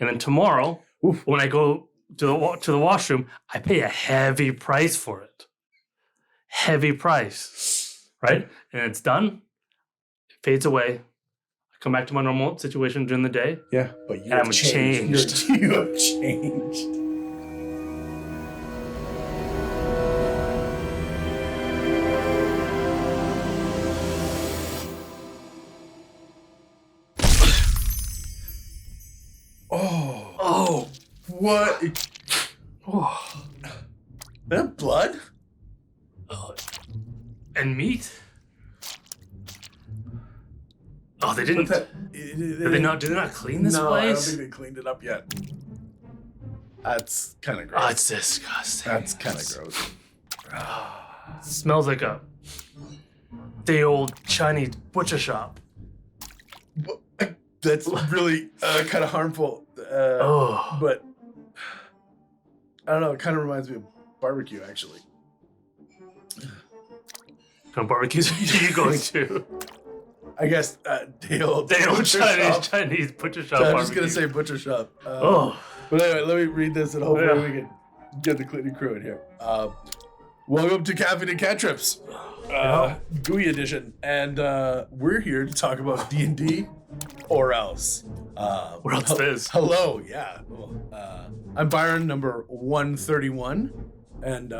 And then tomorrow, Oof. when I go to the washroom, I pay a heavy price for it. Heavy price, right? And it's done. It fades away. I come back to my normal situation during the day. Yeah, but you And have I'm changed. changed. You have changed. Oh, what? Oh. That blood? And meat? Oh, they didn't. Did they not clean this no, place? I don't think they cleaned it up yet. That's kind of gross. Oh, it's disgusting. That's kind of gross. Smells like a day old Chinese butcher shop. That's really kind of harmful. Oh. But I don't know. It kind of reminds me of barbecue, actually. What kind of barbecues are you going to? I guess day old Chinese butcher shop. I'm just gonna say butcher shop. Oh. But anyway, let me read this and hopefully we can get the cleaning crew in here. Welcome to Caffeine and Cantrips, GUI edition, and we're here to talk about D&D or else. What else is? Hello, yeah. Well, I'm Byron, number 131, and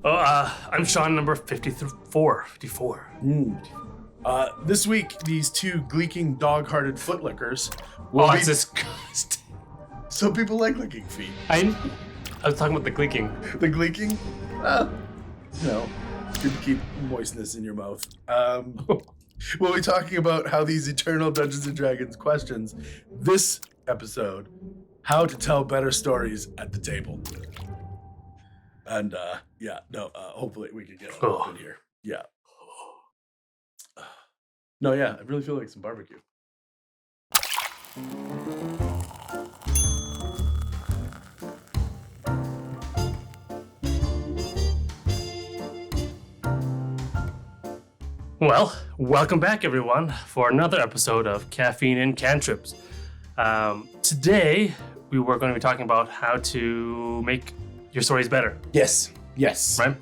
I'm Sean, number 54. This week, these two gleeking, dog-hearted footlickers will be... It's disgusting. Some people like licking feet. I was talking about the gleeking. The gleeking? Good to keep moistness in your mouth. We'll be talking about how these eternal Dungeons & Dragons questions, this episode, how to tell better stories at the table. And, hopefully we can get it open here. Yeah. No, yeah, I really feel like some barbecue. Well, welcome back, everyone, for another episode of Caffeine and Cantrips. Today, we were going to be talking about how to make your stories better. Yes. Right?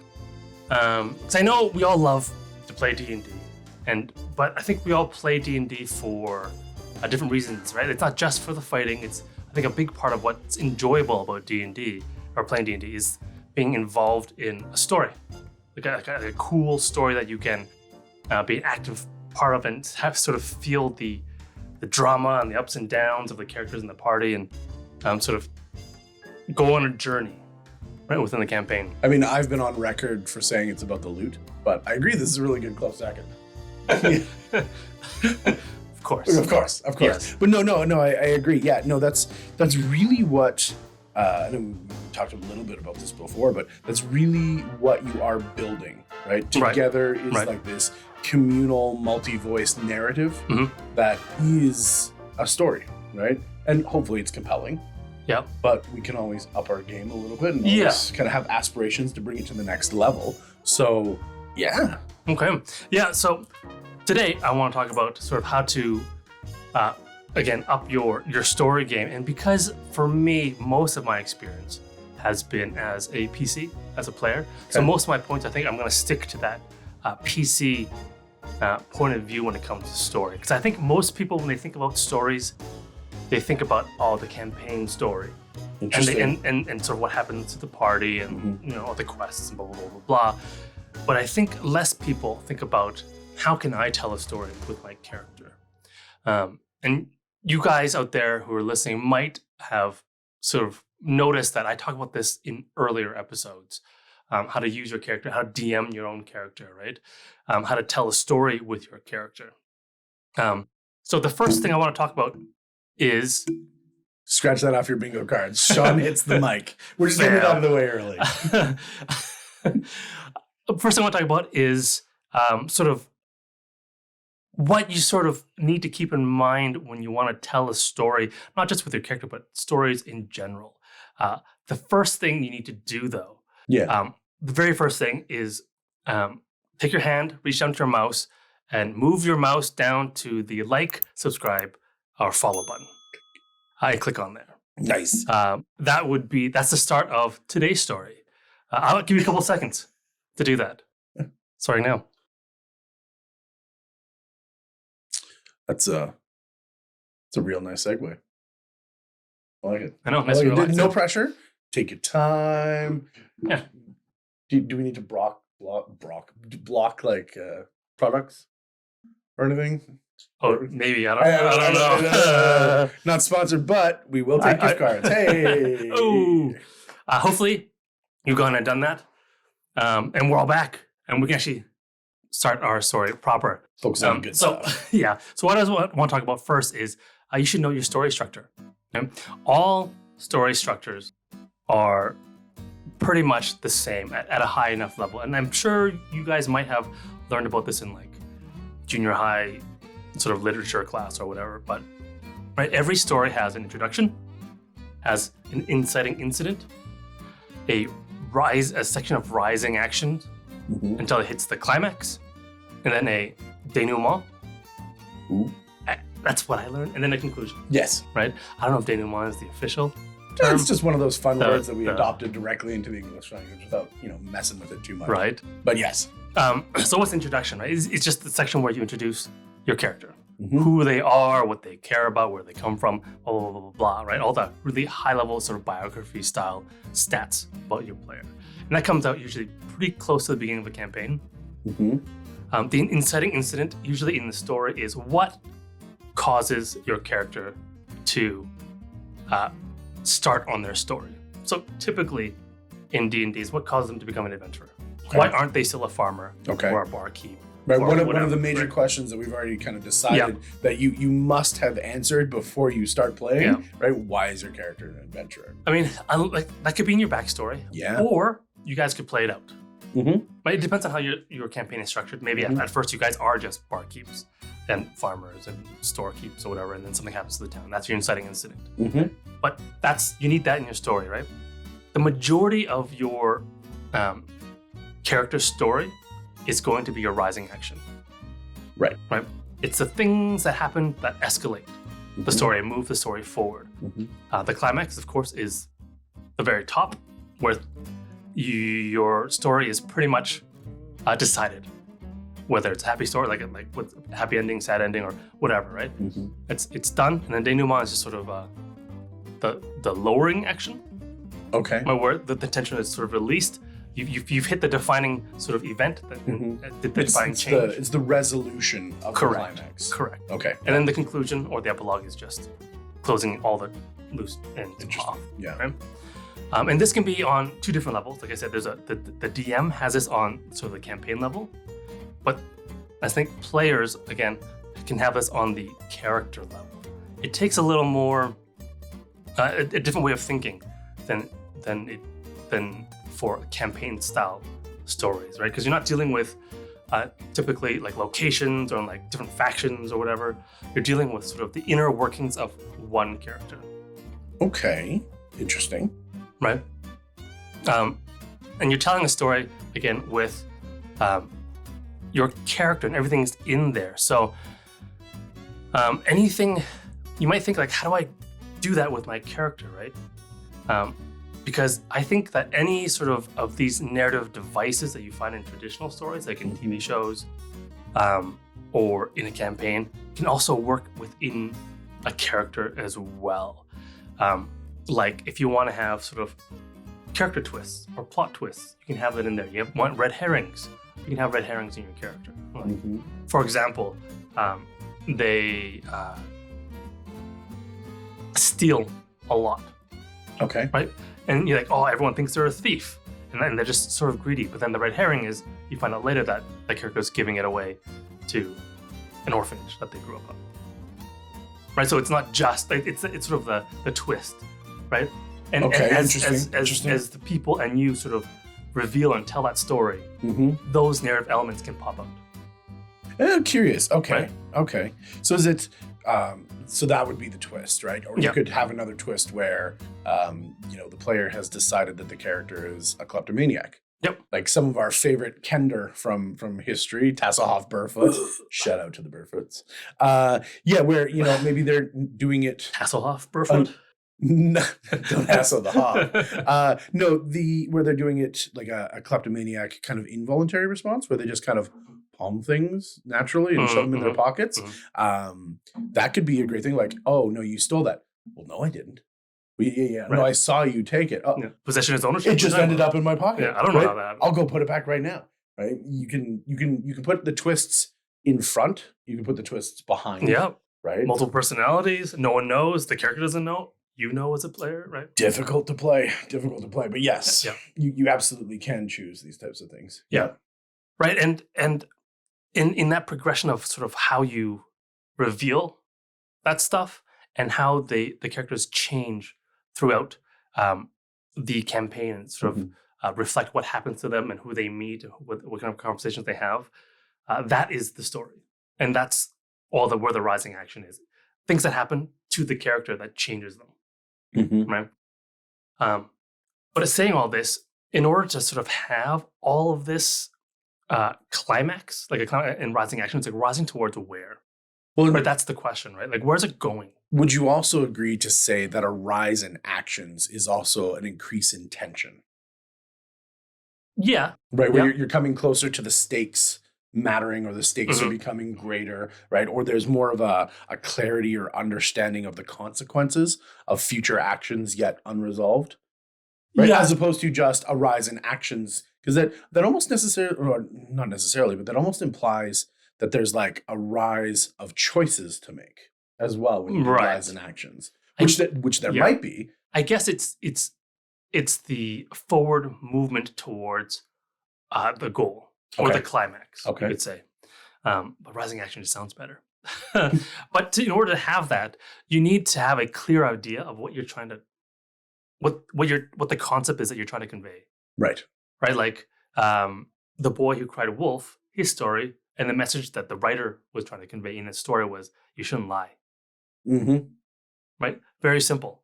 Because I know we all love to play D&D, but I think we all play D&D for different reasons, right? It's not just for the fighting. It's, I think, a big part of what's enjoyable about D&D, or playing D&D, is being involved in a story. Like a cool story that you can be an active part of and have sort of feel the drama and the ups and downs of the characters in the party, and sort of go on a journey right within the campaign. I mean, I've been on record for saying it's about the loot, but I agree this is a really good close second. Of course. Yes. But no, I agree. Yeah, no, that's really what, I know we talked a little bit about this before, but that's really what you are building, right? Together is like this communal, multi-voice narrative that is a story, right? And hopefully it's compelling. Yeah. But we can always up our game a little bit and always kind of have aspirations to bring it to the next level. So, yeah. Okay. Yeah, so today I want to talk about sort of how to, again, up your story game. And because for me, most of my experience has been as a PC, as a player. Okay. So most of my points, I think I'm going to stick to that PC point of view when it comes to story. Because I think most people, when they think about stories, they think about the campaign story. Interesting. And sort of what happens to the party and all the quests and blah, blah, blah, blah, blah. But I think less people think about how can I tell a story with my character. And you guys out there who are listening might have sort of noticed that I talk about this in earlier episodes. How to use your character, how to DM your own character, right? How to tell a story with your character. So the first thing I want to talk about is... Scratch that off your bingo cards. Sean hits the mic. We're just getting it out of the way early. First thing I want to talk about is sort of what you sort of need to keep in mind when you want to tell a story, not just with your character, but stories in general. The first thing you need to do, though, the very first thing is take your hand, reach down to your mouse, and move your mouse down to the like, subscribe, or follow button. I click on there. Nice. That's the start of today's story. I'll give you a couple seconds to do that. Starting now. That's a real nice segue. I like it. I know. Nice no pressure. Take your time. Yeah. Do we need to block like products or anything? Oh, maybe. I don't know. Not sponsored, but we will take gift cards. Hey. Oh. Hopefully, you've gone and done that. And we're all back. And we can actually start our story proper. Focus on good stuff. Yeah. So what I want to talk about first is you should know your story structure. Okay? All story structures are pretty much the same at a high enough level. And I'm sure you guys might have learned about this in like junior high sort of literature class or whatever. But right, every story has an introduction, has an inciting incident, a section of rising action until it hits the climax, and then a denouement. Ooh. That's what I learned. And then a conclusion. Yes. Right? I don't know if denouement is the official term. It's just one of those fun words that we adopted directly into the English language without, messing with it too much. Right. But yes. So what's introduction, right? It's just the section where you introduce your character. Who they are, what they care about, where they come from, blah, blah, blah, blah, blah, right? All the really high-level sort of biography style stats about your player. And that comes out usually pretty close to the beginning of the campaign. The inciting incident, usually in the story, is what causes your character to start on their story. So typically in D&D is what causes them to become an adventurer. Okay. Why aren't they still a farmer or a barkeep? Right. One of the major questions that we've already kind of decided that you must have answered before you start playing, right? Why is your character an adventurer? I mean, that could be in your backstory. Yeah. Or you guys could play it out. But it depends on how your campaign is structured. Maybe at first you guys are just barkeeps and farmers and storekeeps or whatever, and then something happens to the town. That's your inciting incident. But you need that in your story, right? The majority of your character story is going to be your rising action. Right. It's the things that happen that escalate the story and move the story forward. The climax, of course, is the very top, where your story is pretty much decided. Whether it's a happy story, like with happy ending, sad ending, or whatever, right? It's done, and then denouement is just sort of the lowering action. Okay. Where the tension is sort of released. You've hit the defining sort of event, the defining change. It's the resolution of the climax. Correct. Okay. And then the conclusion or the epilogue is just closing all the loose ends off. Yeah. Right? And this can be on two different levels. Like I said, there's the DM has this on sort of the campaign level, but I think players again can have this on the character level. It takes a little more a different way of thinking than for campaign style stories, right? Because you're not dealing with typically like locations or like different factions or whatever. You're dealing with sort of the inner workings of one character. Okay, interesting. Right? And you're telling a story again with your character and everything's in there. So anything you might think like, how do I do that with my character, right? Because I think that any sort of these narrative devices that you find in traditional stories, like in TV shows or in a campaign, can also work within a character as well. Like if you want to have sort of character twists or plot twists, you can have that in there. You want red herrings, you can have red herrings in your character. Like, for example, they steal a lot. Okay. Right? And you're like, oh, everyone thinks they're a thief. And then they're just sort of greedy. But then the red herring is, you find out later that the character is giving it away to an orphanage that they grew up on. Right? So it's not just, it's sort of the twist, right? And, okay, and as the people and you sort of reveal and tell that story, those narrative elements can pop out. I'm curious. Okay. Right? Okay. So is it, so that would be the twist, right? Or you could have another twist where, the player has decided that the character is a kleptomaniac. Yep. Like some of our favorite Kender from history, Tasselhoff Burfoot. Shout out to the Burfoots. Where maybe they're doing it. Hasselhoff, Burfoot. No, don't hassle the Hoff. Where they're doing it like a kleptomaniac kind of involuntary response, where they just kind of palm things naturally and shove them in their pockets. That could be a great thing. Like, oh no, you stole that. Well, no, I didn't. Right. No, I saw you take it. Oh, possession is ownership. It just ended up in my pocket. Yeah, I don't know how that. I'll go put it back right now. Right? You can put the twists in front. You can put the twists behind. Yeah. Right. Multiple personalities. No one knows. The character doesn't know. You know as a player, right? Difficult to play. But yes, you absolutely can choose these types of things. Yeah. Right. And in that progression of sort of how you reveal that stuff and how the characters change throughout the campaign and sort of reflect what happens to them and who they meet, what kind of conversations they have. That is the story. And that's where the rising action is. Things that happen to the character that changes them. Right. But it's saying all this in order to sort of have all of this climax, like in rising action, it's like rising towards where? Well, but that's the question, right? Like, where's it going? Would you also agree to say that a rise in actions is also an increase in tension? Yeah. Right. Where you're coming closer to the stakes mattering, or the stakes are becoming greater, right? Or there's more of a clarity or understanding of the consequences of future actions yet unresolved, right? As opposed to just a rise in actions, because that almost necessarily, or not necessarily, but that almost implies that there's like a rise of choices to make as well when you rise in actions, which there might be. I guess it's the forward movement towards the goal. Or the climax, you could say. But rising action just sounds better. But in order to have that, you need to have a clear idea of what you're trying to, what the concept is that you're trying to convey. Right. Right. Like the boy who cried wolf, his story, and the message that the writer was trying to convey in his story was, you shouldn't lie. Right. Very simple.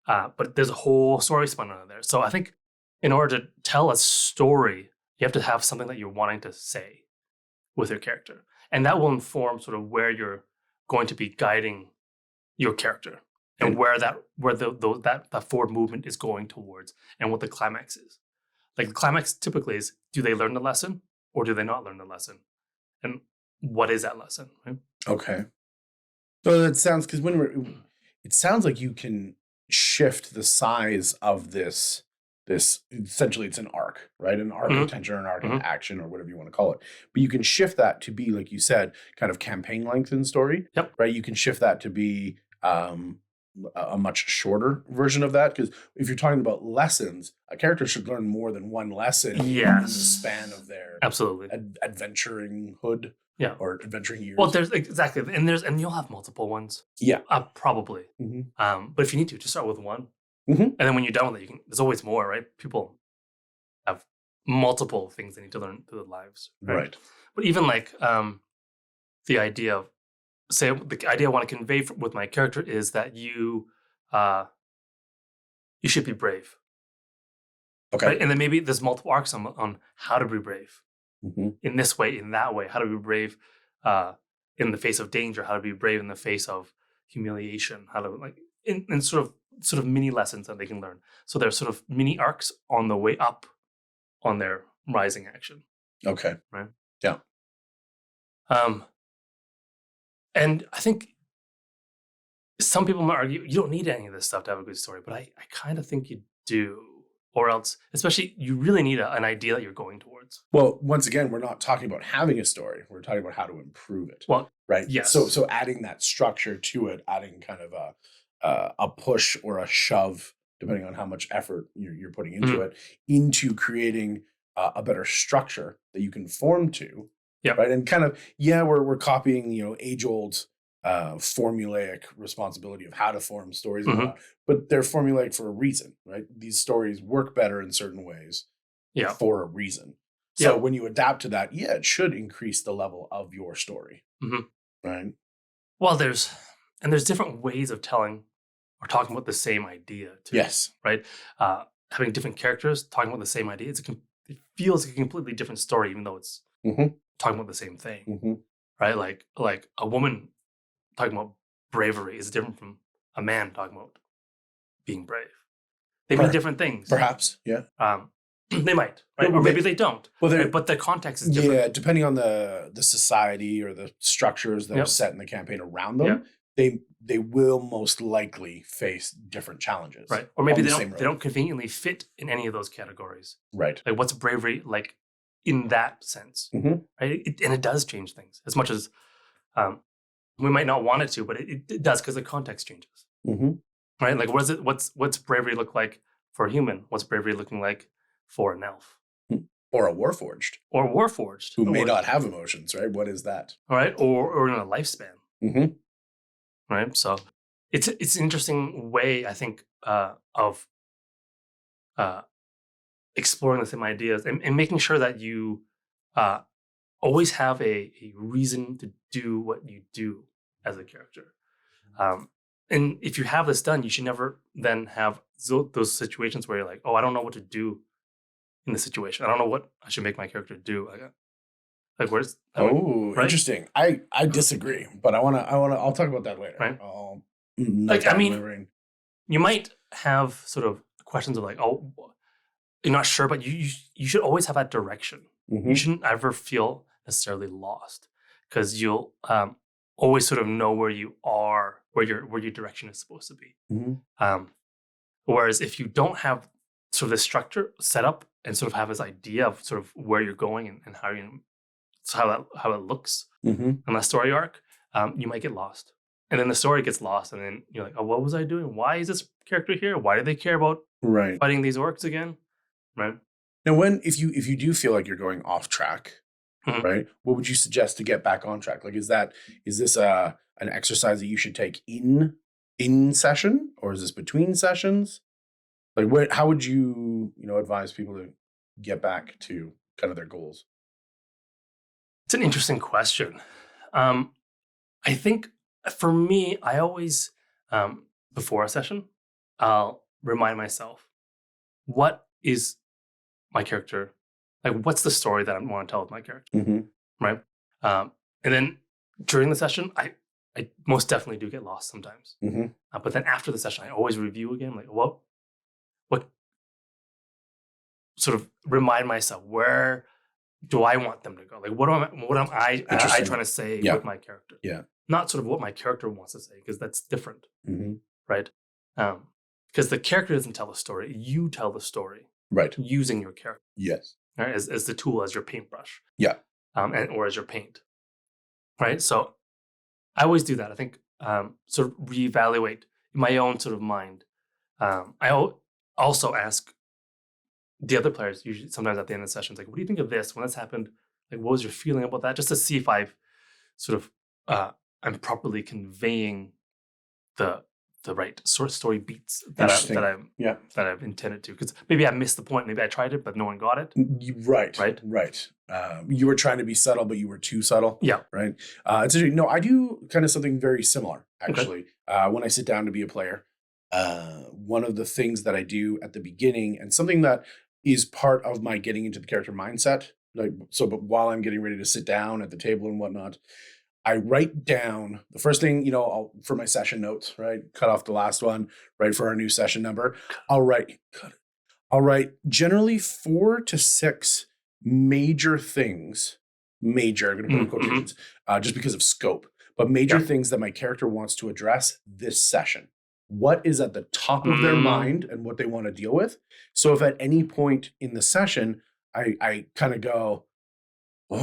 But there's a whole story spun out of there. So I think in order to tell a story, you have to have something that you're wanting to say with your character. And that will inform sort of where you're going to be guiding your character and where that forward movement is going towards and what the climax is. Like the climax typically is, do they learn the lesson or do they not learn the lesson? And what is that lesson? Right? Okay. So that sounds, because it sounds like you can shift the size of this essentially it's an arc, right? An arc of tension or an arc of action or whatever you want to call it. But you can shift that to be, like you said, kind of campaign length in story, right? You can shift that to be a much shorter version of that, because if you're talking about lessons, a character should learn more than one lesson in the span of their adventuring hood. Yeah. Or adventuring years. Well, there's exactly, and you'll have multiple ones. Yeah. Probably. But if you need to, just start with one. And then when you're done with it, there's always more, right? People have multiple things they need to learn through their lives, right? But even like the idea of, the idea I want to convey with my character is that you should be brave. Okay. Right? And then maybe there's multiple arcs on how to be brave. In this way, in that way, how to be brave in the face of danger, how to be brave in the face of humiliation, how to like in sort of mini lessons that they can learn. So there's sort of mini arcs on the way up on their rising action. Okay. Right. Yeah. And I think some people might argue you don't need any of this stuff to have a good story, but I kind of think you do. Or else, especially, you really need an idea that you're going towards. Well, once again, we're not talking about having a story. We're talking about how to improve it. Well, right? Yes. So adding that structure to it, adding kind of a push or a shove, depending on how much effort you're putting into it, into creating a better structure that you can form to. Yeah. Right. And kind of, we're copying, age-old formulaic responsibility of how to form stories, but they're formulaic for a reason, right? These stories work better in certain ways for a reason. So when you adapt to that, it should increase the level of your story, right? Well, there's different ways of telling or talking about the same idea too. Yes. Right? Having different characters talking about the same idea, it it feels like a completely different story, even though it's talking about the same thing, right? Like a woman talking about bravery is different from a man talking about being brave. They mean different things. Perhaps, yeah. They might, right? Or maybe they don't. Well, right? But the context is different. Yeah, depending on the society or the structures that are set in the campaign around them, they will most likely face different challenges. Right. Or maybe they don't conveniently fit in any of those categories. Right. Like what's bravery like in that sense? Right? And it does change things as much as we might not want it to, but it does because the context changes. Right? Like what's bravery look like for a human? What's bravery looking like for an elf? Or a warforged. Who may not have emotions, right? What is that? All right. Or in a lifespan. Right. So it's an interesting way, I think, of exploring the same ideas and making sure that you always have a reason to do what you do as a character. And if you have this done, you should never then have those situations where you're like, oh, I don't know what to do in this situation. I don't know what I should make my character do. Like where's right? Interesting. I disagree, but I'll talk about that later. Right. I mean, you might have sort of questions of like, oh, you're not sure, but you should always have that direction. You shouldn't ever feel necessarily lost because you'll always sort of know where you are, where your direction is supposed to be. Whereas if you don't have sort of this structure set up and sort of have this idea of sort of where you're going and how it looks in that story arc, you might get lost. And then the story gets lost, and then you're like, oh, what was I doing? Why is this character here? Why do they care about fighting these orcs again? Right. Now, if you do feel like you're going off track, right, what would you suggest to get back on track? Like, is this an exercise that you should take in session, or is this between sessions? Like, how would you advise people to get back to kind of their goals? It's an interesting question. I think for me, I always before a session, I'll remind myself, what is my character, like what's the story that I want to tell with my character, right? And then during the session, I most definitely do get lost sometimes. But then after the session, I always review again, like what sort of remind myself, where do I want them to go? Like what am I trying to say with my character? Yeah. Not sort of what my character wants to say, because that's different, right? Because the character doesn't tell the story; you tell the story, right? Using your character, yes, right? As the tool, as your paintbrush, or as your paint, right? So I always do that. I think sort of reevaluate in my own sort of mind. I also ask the other players, usually sometimes at the end of the sessions, like, what do you think of this? When this happened, like, what was your feeling about that? Just to see if I've sort of I'm properly conveying the right sort of story beats that I've intended to. Because maybe I missed the point. Maybe I tried it, but no one got it. Right. You were trying to be subtle, but you were too subtle. Yeah. Right. It's interesting. No, I do kind of something very similar, actually. Okay. When I sit down to be a player, one of the things that I do at the beginning, and something that is part of my getting into the character mindset, but while I'm getting ready to sit down at the table and whatnot, I write down the first thing, for my session notes, right? Cut off the last one, right? For our new session number, I'll write generally 4 to 6 major things, I'm going to put in quotations, just because of scope, but major things that my character wants to address this session. What is at the top of their mind and what they want to deal with. So if at any point in the session, I kind of go, what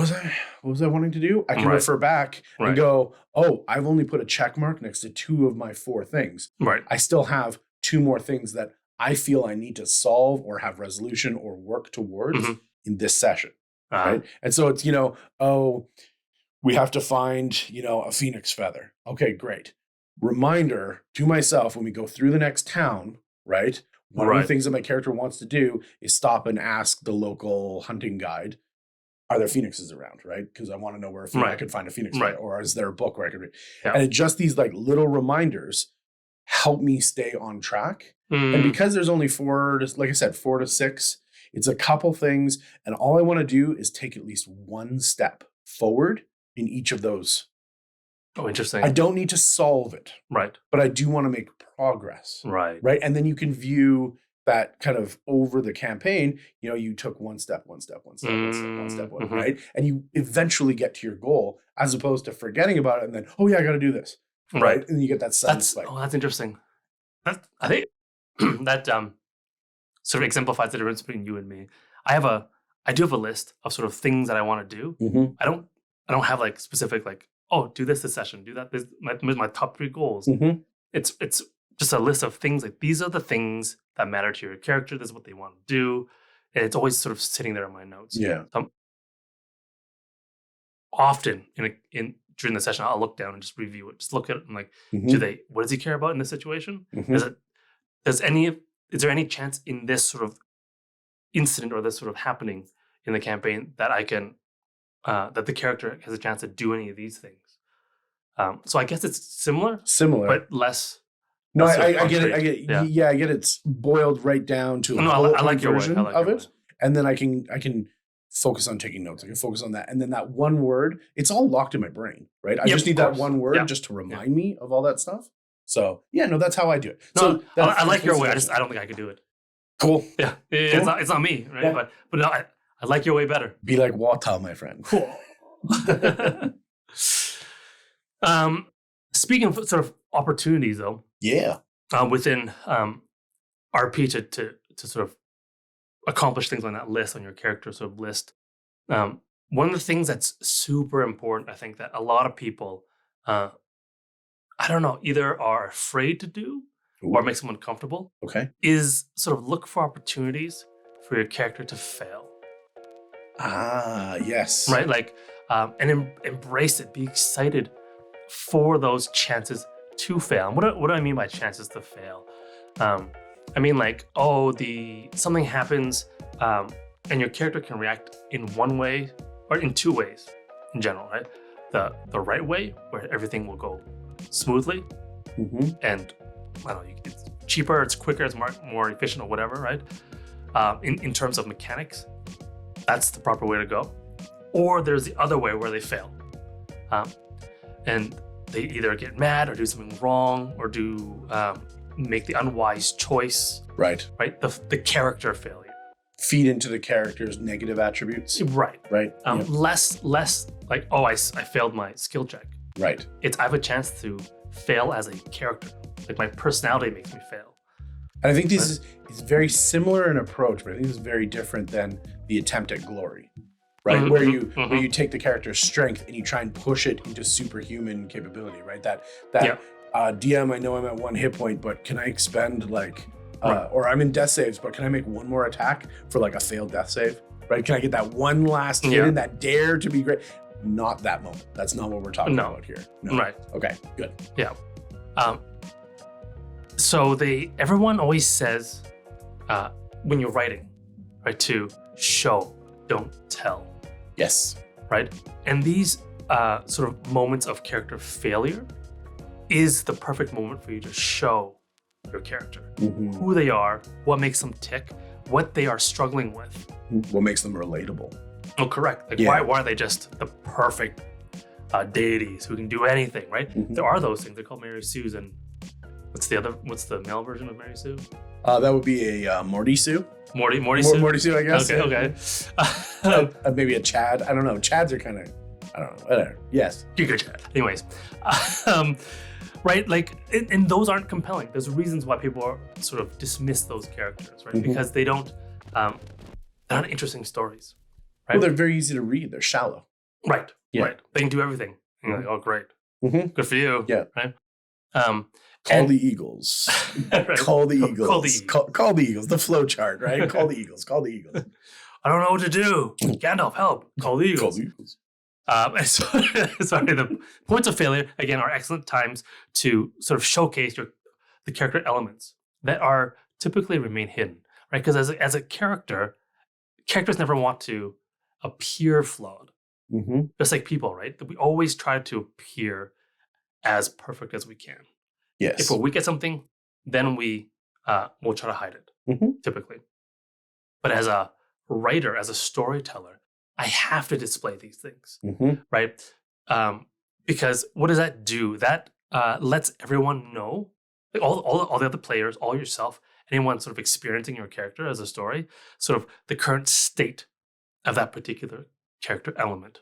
was I wanting to do? I can refer back and go, oh, I've only put a check mark next to 2 of my 4 things. Right. I still have 2 more things that I feel I need to solve or have resolution or work towards in this session. Right. And so it's, we have to find, a phoenix feather. Okay, great. Reminder to myself when we go through the next town, right? One of the things that my character wants to do is stop and ask the local hunting guide, are there phoenixes around, right? Because I want to know where I could find a phoenix, or is there a book where I could read? Yeah. And just these like little reminders help me stay on track. And because there's only 4 to 6, It's a couple things, and all I want to do is take at least one step forward in each of those. Oh, interesting. I don't need to solve it. Right. But I do want to make progress. Right. Right. And then you can view that kind of over the campaign, you took one step, right? And you eventually get to your goal as opposed to forgetting about it and then, oh yeah, I got to do this. Right. And then you get that sudden spike. Oh, that's interesting. I think that sort of exemplifies the difference between you and me. I do have a list of sort of things that I want to do. Mm-hmm. I don't have like specific like, oh, do this session, do that. This my top 3 goals. Mm-hmm. It's just a list of things like these are the things that matter to your character. This is what they want to do, and it's always sort of sitting there in my notes. Yeah. Often during the session, I'll look down and just review it. Just look at it and like, what does he care about in this situation? Mm-hmm. Is there any chance in this sort of incident or this sort of happening in the campaign that I can that the character has a chance to do any of these things? So I guess it's similar, but less. No, I get it. I get it. Yeah, I get it. It's boiled right down to I like your version way. of it, and then I can focus on taking notes. I can focus on that, and then that one word. It's all locked in my brain, right? I just need that one word just to remind me of all that stuff. So that's how I do it. No, so I like your way. I don't think I could do it. Cool. Yeah, it's not me, right? Yeah. But no, I like your way better. Be like water, my friend. Cool. Speaking of sort of opportunities, though, within RP to sort of accomplish things on that list, on your character sort of list, one of the things that's super important, I think, that a lot of people, I don't know, either are afraid to do or makes them uncomfortable, is sort of look for opportunities for your character to fail. Ah, yes. Right, like, and embrace it. Be excited for those chances to fail. And what do I mean by chances to fail? I mean like, something happens and your character can react in one way or in 2 ways in general, right? The right way, where everything will go smoothly and I don't know, it's cheaper, it's quicker, it's more efficient or whatever, right? In terms of mechanics, that's the proper way to go. Or there's the other way where they fail. And they either get mad or do something wrong or do make the unwise choice. Right. The character failure. Feed into the character's negative attributes. Right. Right. Less like, I failed my skill check. Right. I have a chance to fail as a character. Like my personality makes me fail. And I think this is very similar in approach, but I think this is very different than the attempt at glory. Right, where you take the character's strength and you try and push it into superhuman capability, right? That DM, I know I'm at 1 hit point, but can I expend or I'm in death saves, but can I make one more attack for like a failed death save? Right? Can I get that one last hit in that dare to be great? Not that moment. That's not what we're talking about here. No. Right. Okay. Good. Yeah. So everyone always says when you're writing, right, to show, don't tell. Yes. Right? And these sort of moments of character failure is the perfect moment for you to show your character, who they are, what makes them tick, what they are struggling with. What makes them relatable. Oh, correct. Like why are they just the perfect deities who can do anything, right? There are those things. They're called Mary Sue's, and what's the male version of Mary Sue? That would be a Morty Sue. Morty Sue? Morty Sue, I guess. Okay. Maybe a Chad. I don't know. Chads are kind of, I don't know. Whatever. Yes. You're good, Chad. Anyways. Right? Like, and those aren't compelling. There's reasons why people sort of dismiss those characters, right? Because they don't, they're not interesting stories, right? Well, they're very easy to read. They're shallow. Right. Yeah. Right. They can do everything. And you're like, oh, great. Good for you. Yeah. Right. Call the Eagles. Right. Call the Eagles. Call the Eagles. The flow chart, right? Call the Eagles. Call the Eagles. I don't know what to do. Gandalf, help. Call the Eagles. Call the Eagles. Sorry, the points of failure, again, are excellent times to sort of showcase the character elements that are typically remain hidden, right? Because as a character, characters never want to appear flawed. Just like people, right? We always try to appear as perfect as we can. Yes. If we're weak at something, then we'll try to hide it, typically. But as a writer, as a storyteller, I have to display these things, Mm-hmm. right? Because what does that do? That lets everyone know, like all the other players, all yourself, anyone sort of experiencing your character as a story, sort of the current state of that particular character element.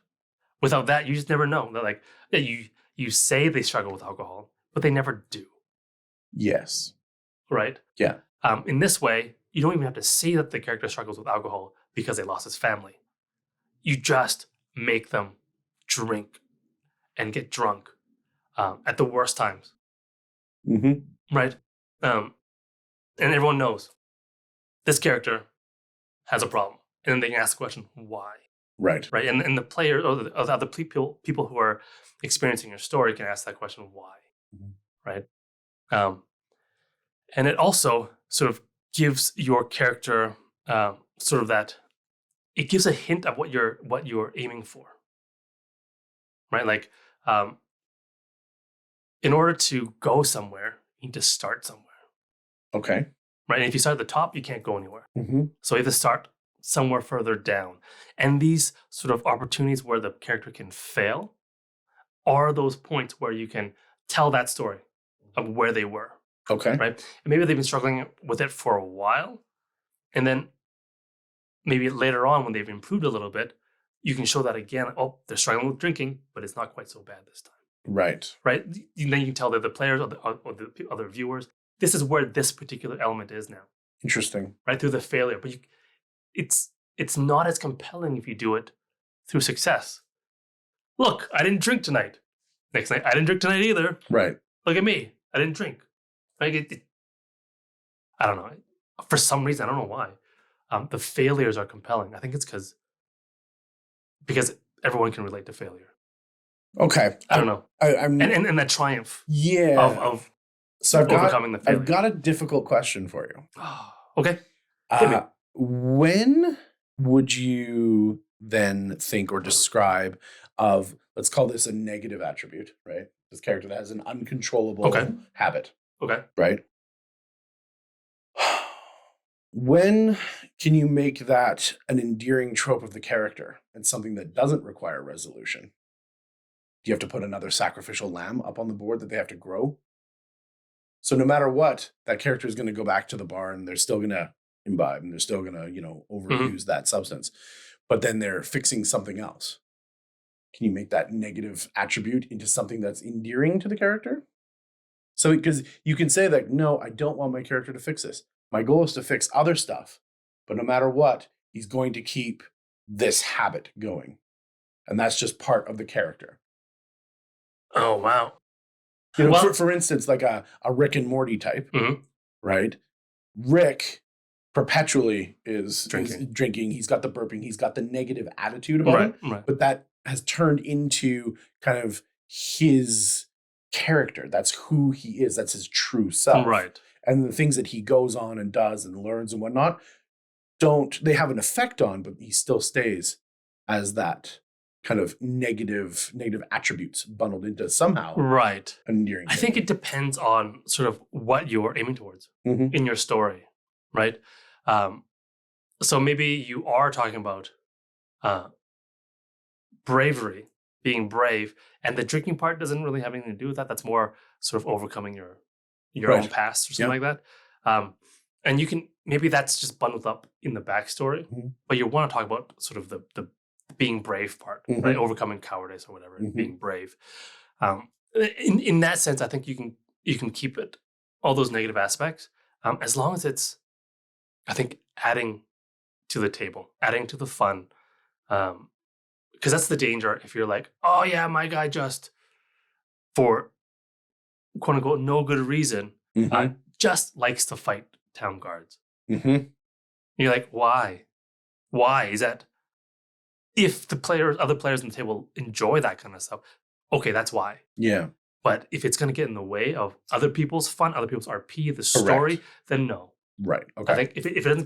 Without that, you just never know. They're like, yeah, you say they struggle with alcohol, but they never do, Yes. right? Yeah. In this way, you don't even have to say that the character struggles with alcohol because they lost his family. You just make them drink and get drunk at the worst times, Mm-hmm. right? And everyone knows this character has a problem, and then they can ask the question, why? Right. Right? And the player or the other people who are experiencing your story can ask that question, why? Mhm. Right? And it also sort of gives your character sort of that. It gives a hint of what you're aiming for, right? Like, in order to go somewhere, you need to start somewhere, Okay. right? And if you start at the top, you can't go anywhere. Mm-hmm. So you have to start somewhere further down. And these sort of opportunities where the character can fail are those points where you can tell that story of where they were, Okay. right? And maybe they've been struggling with it for a while, and then maybe later on when they've improved a little bit, you can show that again. Oh, they're struggling with drinking, but it's not quite so bad this time. Right. Right? And then you can tell the players or the other viewers, this is where this particular element is now. Interesting. Right? Through the failure. But it's not as compelling if you do it through success. Look, I didn't drink tonight. Next night, I didn't drink tonight either. Right. Look at me. I didn't drink. Like I don't know. For some reason, I don't know why. The failures are compelling. I think it's because everyone can relate to failure. Okay. I don't know. I'm And that triumph yeah. of So overcoming the failure. I've got a difficult question for you. Okay. Hit me. When would you then think or describe of, let's call this a negative attribute, right? This character that has an uncontrollable habit, Okay. right? When can you make that an endearing trope of the character and something that doesn't require resolution? Do you have to put another sacrificial lamb up on the board that they have to grow? So no matter what, that character is going to go back to the bar and they're still going to imbibe and they're still going to, overuse that substance. But then they're fixing something else. Can you make that negative attribute into something that's endearing to the character? So because you can say that, no, I don't want my character to fix this. My goal is to fix other stuff. But no matter what, he's going to keep this habit going. And that's just part of the character. Oh, wow. For instance, like a Rick and Morty type, right? Rick perpetually is drinking. He's got the burping. He's got the negative attitude about him. Right. But that has turned into kind of his character. That's who he is. That's his true self. Right. And the things that he goes on and does and learns and whatnot, they have an effect on, but he still stays as that kind of negative attributes bundled into somehow right an endearing. I think it depends on sort of what you're aiming towards in your story, right? So maybe you are talking about bravery, being brave, and the drinking part doesn't really have anything to do with that. That's more sort of overcoming your own past or something like that. And you can, maybe that's just bundled up in the backstory, but you want to talk about sort of the being brave part, right? Overcoming cowardice or whatever, being brave. In that sense, I think you can keep it, all those negative aspects, as long as it's, I think, adding to the table, adding to the fun. Because that's the danger if you're like, oh yeah, my guy just, for quote unquote no good reason, just likes to fight town guards. You're like, why? Why is that? If the other players on the table enjoy that kind of stuff, okay, that's why. Yeah. But if it's going to get in the way of other people's fun, other people's RP, the story, then no. Right. Okay. I think if it doesn't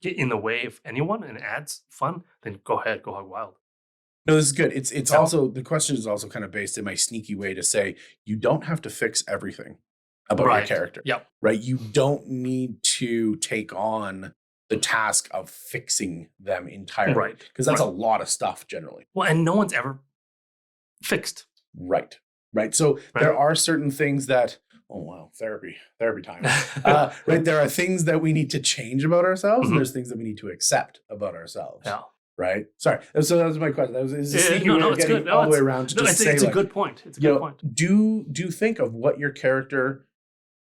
get in the way of anyone and adds fun, then go ahead, go hog wild. No, this is good. It's also, the question is also kind of based in my sneaky way to say, you don't have to fix everything about your character. Yep. Right. You don't need to take on the task of fixing them entirely. Right. Because that's Right. a lot of stuff generally. Well, and no one's ever fixed. Right. Right. So Right. there are certain things that, oh wow, therapy time. Right. There are things that we need to change about ourselves, and there's things that we need to accept about ourselves. Yeah. Right. Sorry. So that was my question. That was It's getting good. all the way around to just say, it's a like, good point. It's a good point. do think of what your character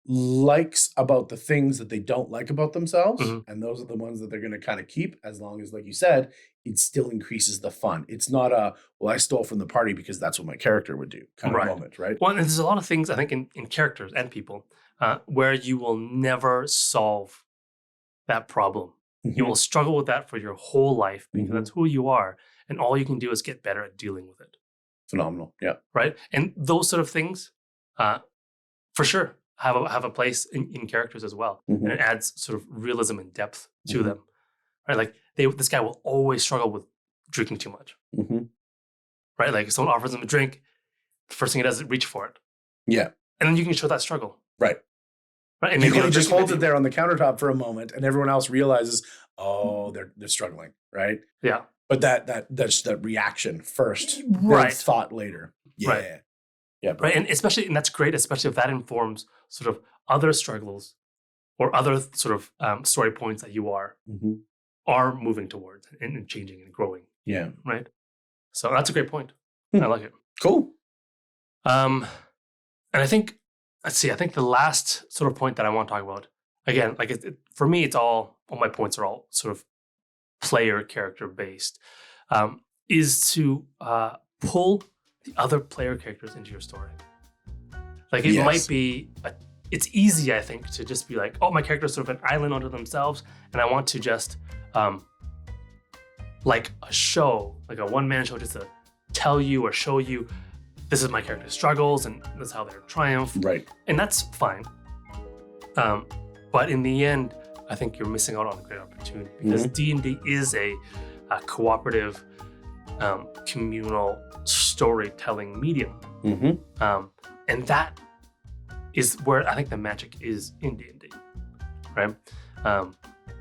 likes about the things that they don't like about themselves, and those are the ones that they're going to kind of keep, as long as, like you said, it still increases the fun. It's not a, well, I stole from the party because that's what my character would do kind of moment, right? Well, and there's a lot of things I think in characters and people where you will never solve that problem. You will struggle with that for your whole life because that's who you are, and all you can do is get better at dealing with it. Phenomenal. Yeah. Right. And those sort of things, for sure, have a place in characters as well, and it adds sort of realism and depth to them. Right. Like this guy will always struggle with drinking too much. Right. Like if someone offers him a drink, the first thing he does is reach for it. Yeah. And then you can show that struggle. Right. Right. And maybe he just holds it there on the countertop for a moment, and everyone else realizes, oh, they're struggling. Right. Yeah. But that's that reaction first, right? Thought later. Yeah. Right. Yeah. Right. And that's great, especially if that informs sort of other struggles or other sort of story points that you are moving towards and changing and growing. Yeah. Right. So that's a great point. I like it. Cool. And I think, I think the last sort of point that I want to talk about, again, like for me, it's all my points are all sort of player character based, is to pull the other player characters into your story. Like it might be, it's easy, I think, to just be like, oh, my character is sort of an island unto themselves, and I want to just, like a show, like a one-man show, just to tell you or show you this is my character's struggles and this is how they're triumph. Right. And that's fine. But in the end, I think you're missing out on a great opportunity because D&D is a cooperative, communal storytelling medium. And that is where I think the magic is in D&D, right?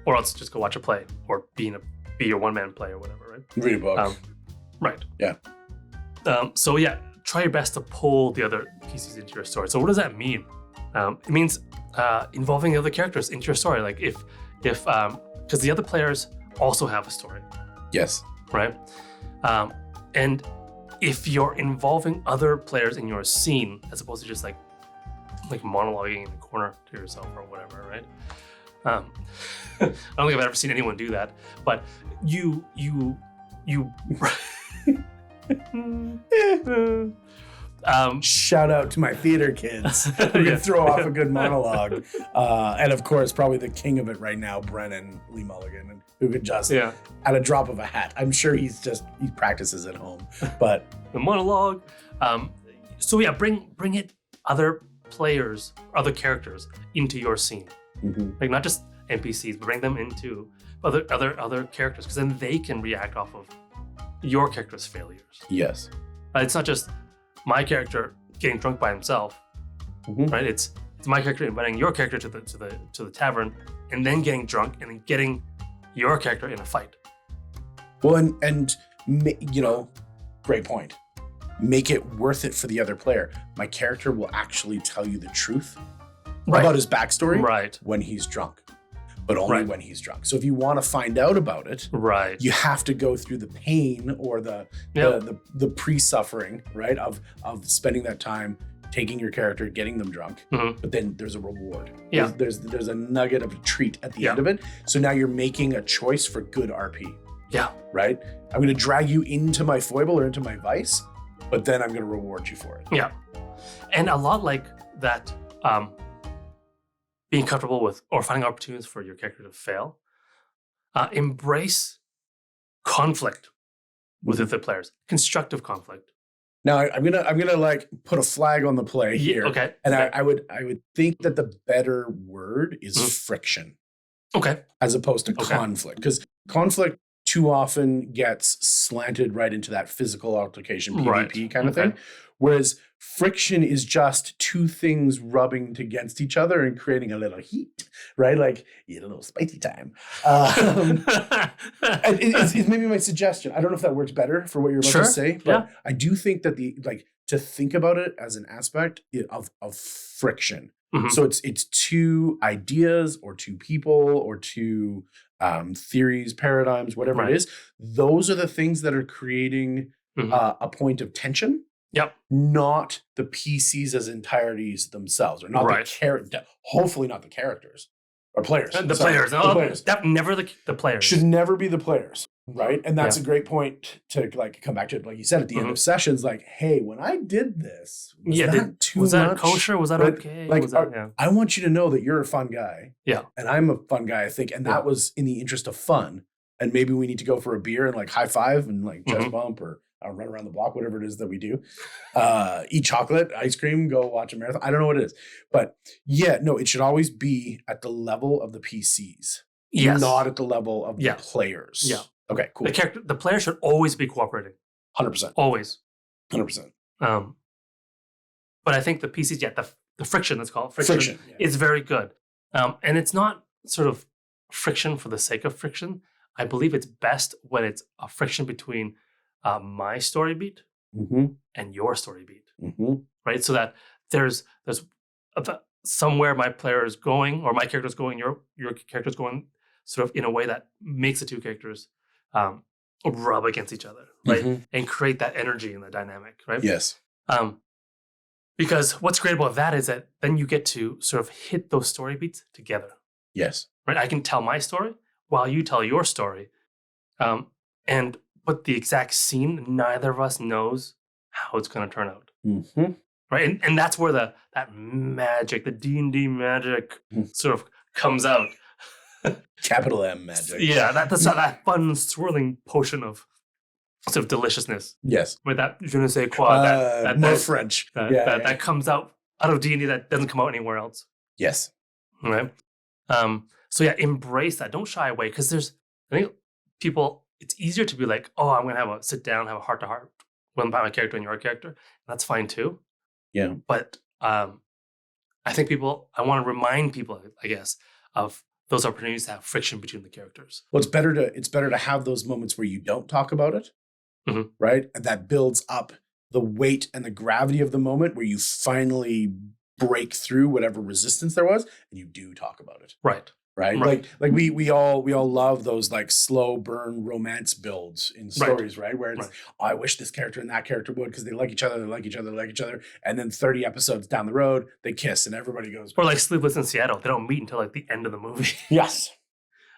Or else just go watch a play or be your one-man play or whatever, right? Read a book. Right. Yeah. So yeah, try your best to pull the other PCs into your story. So what does that mean? It means involving the other characters into your story. Like if because the other players also have a story. Yes. Right. And if you're involving other players in your scene, as opposed to just like monologuing in the corner to yourself or whatever, right? I don't think I've ever seen anyone do that, but you shout out to my theater kids who can throw off a good monologue, and of course probably the king of it right now, Brennan Lee Mulligan, and who could just at a drop of a hat, I'm sure he practices at home, but the monologue. So yeah, bring it other players, other characters into your scene, like not just NPCs, but bring them into other characters, because then they can react off of your character's failures. Yes. It's not just my character getting drunk by himself, right? It's my character inviting your character to the tavern, and then getting drunk, and then getting your character in a fight. Well, and great point. Make it worth it for the other player. My character will actually tell you the truth about his backstory when he's drunk, but only when he's drunk. So if you want to find out about it, you have to go through the pain or the pre-suffering, right, of spending that time taking your character, getting them drunk, but then there's a reward. There's a nugget of a treat at the end of it. So now you're making a choice for good RP. Yeah. Right? I'm going to drag you into my foible or into my vice, but then I'm going to reward you for it. Yeah. And a lot like that, being comfortable with or finding opportunities for your character to fail, embrace conflict with the players, constructive conflict. Now I'm gonna like put a flag on the play here. Okay. And I would think that the better word is friction. Okay. As opposed to conflict, because conflict too often gets slanted right into that physical altercation, PvP kind of thing. Whereas friction is just two things rubbing against each other and creating a little heat, right? Like, you get a little spicy time. It's maybe my suggestion. I don't know if that works better for what you're about to say, but I do think that to think about it as an aspect of friction. Mm-hmm. So it's two ideas or two people or two theories, paradigms, whatever it is. Those are the things that are creating a point of tension. Yep. Not the PCs as entireties themselves, or not the character. Hopefully, not the characters or players. The players. Never the players. Should never be the players, right? And that's a great point to like come back to it. Like you said at the end of sessions, like, hey, when I did this, was that kosher? Was that okay? Like, I want you to know that you're a fun guy. Yeah. And I'm a fun guy, I think. And that was in the interest of fun. And maybe we need to go for a beer and like high five and like chest bump or run around the block, whatever it is that we do. Eat chocolate, ice cream, go watch a marathon. I don't know what it is. But it should always be at the level of the PCs. Yes. Not at the level of the players. Yeah. Okay, cool. The player should always be cooperating. 100%. Always. 100%. But I think the PCs, the friction, let's call it friction, is very good. And it's not sort of friction for the sake of friction. I believe it's best when it's a friction between my story beat and your story beat, right? So that there's somewhere my player is going or my character is going, your character is going, sort of in a way that makes the two characters rub against each other, right? And create that energy in the dynamic, right? Yes. Because what's great about that is that then you get to sort of hit those story beats together. Yes. Right? I can tell my story while you tell your story. But the exact scene, neither of us knows how it's going to turn out. Right? And that's where that magic, the D&D magic sort of comes out. Capital M magic. Yeah, that's that fun swirling potion of sort of deliciousness. Yes. With that je ne sais quoi. More French. That comes out of D&D that doesn't come out anywhere else. Yes. Right? So embrace that. Don't shy away because I think people, it's easier to be like, oh, I'm going to sit down, have a heart-to-heart with my character and your character. That's fine too. Yeah. But I think I want to remind people, I guess, of those opportunities to have friction between the characters. Well, it's better to have those moments where you don't talk about it, right? And that builds up the weight and the gravity of the moment where you finally break through whatever resistance there was and you do talk about it. Right. Like we all love those like slow burn romance builds in stories, right? Where it's oh, I wish this character and that character would because they like each other, and then 30 episodes down the road they kiss and everybody goes. Or like Sleepless in Seattle, they don't meet until like the end of the movie. Yes.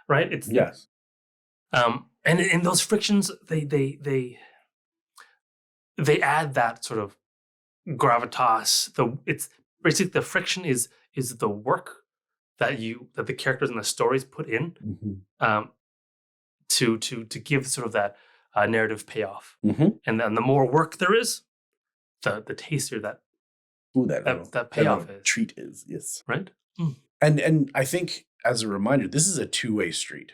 Right? It's yes. And in those frictions, they add that sort of gravitas. It's basically the friction is the work that the characters and the stories put in to give sort of that narrative payoff. And then the more work there is, the tastier that payoff is. Treat is, yes. Right? And I think as a reminder, this is a two-way street.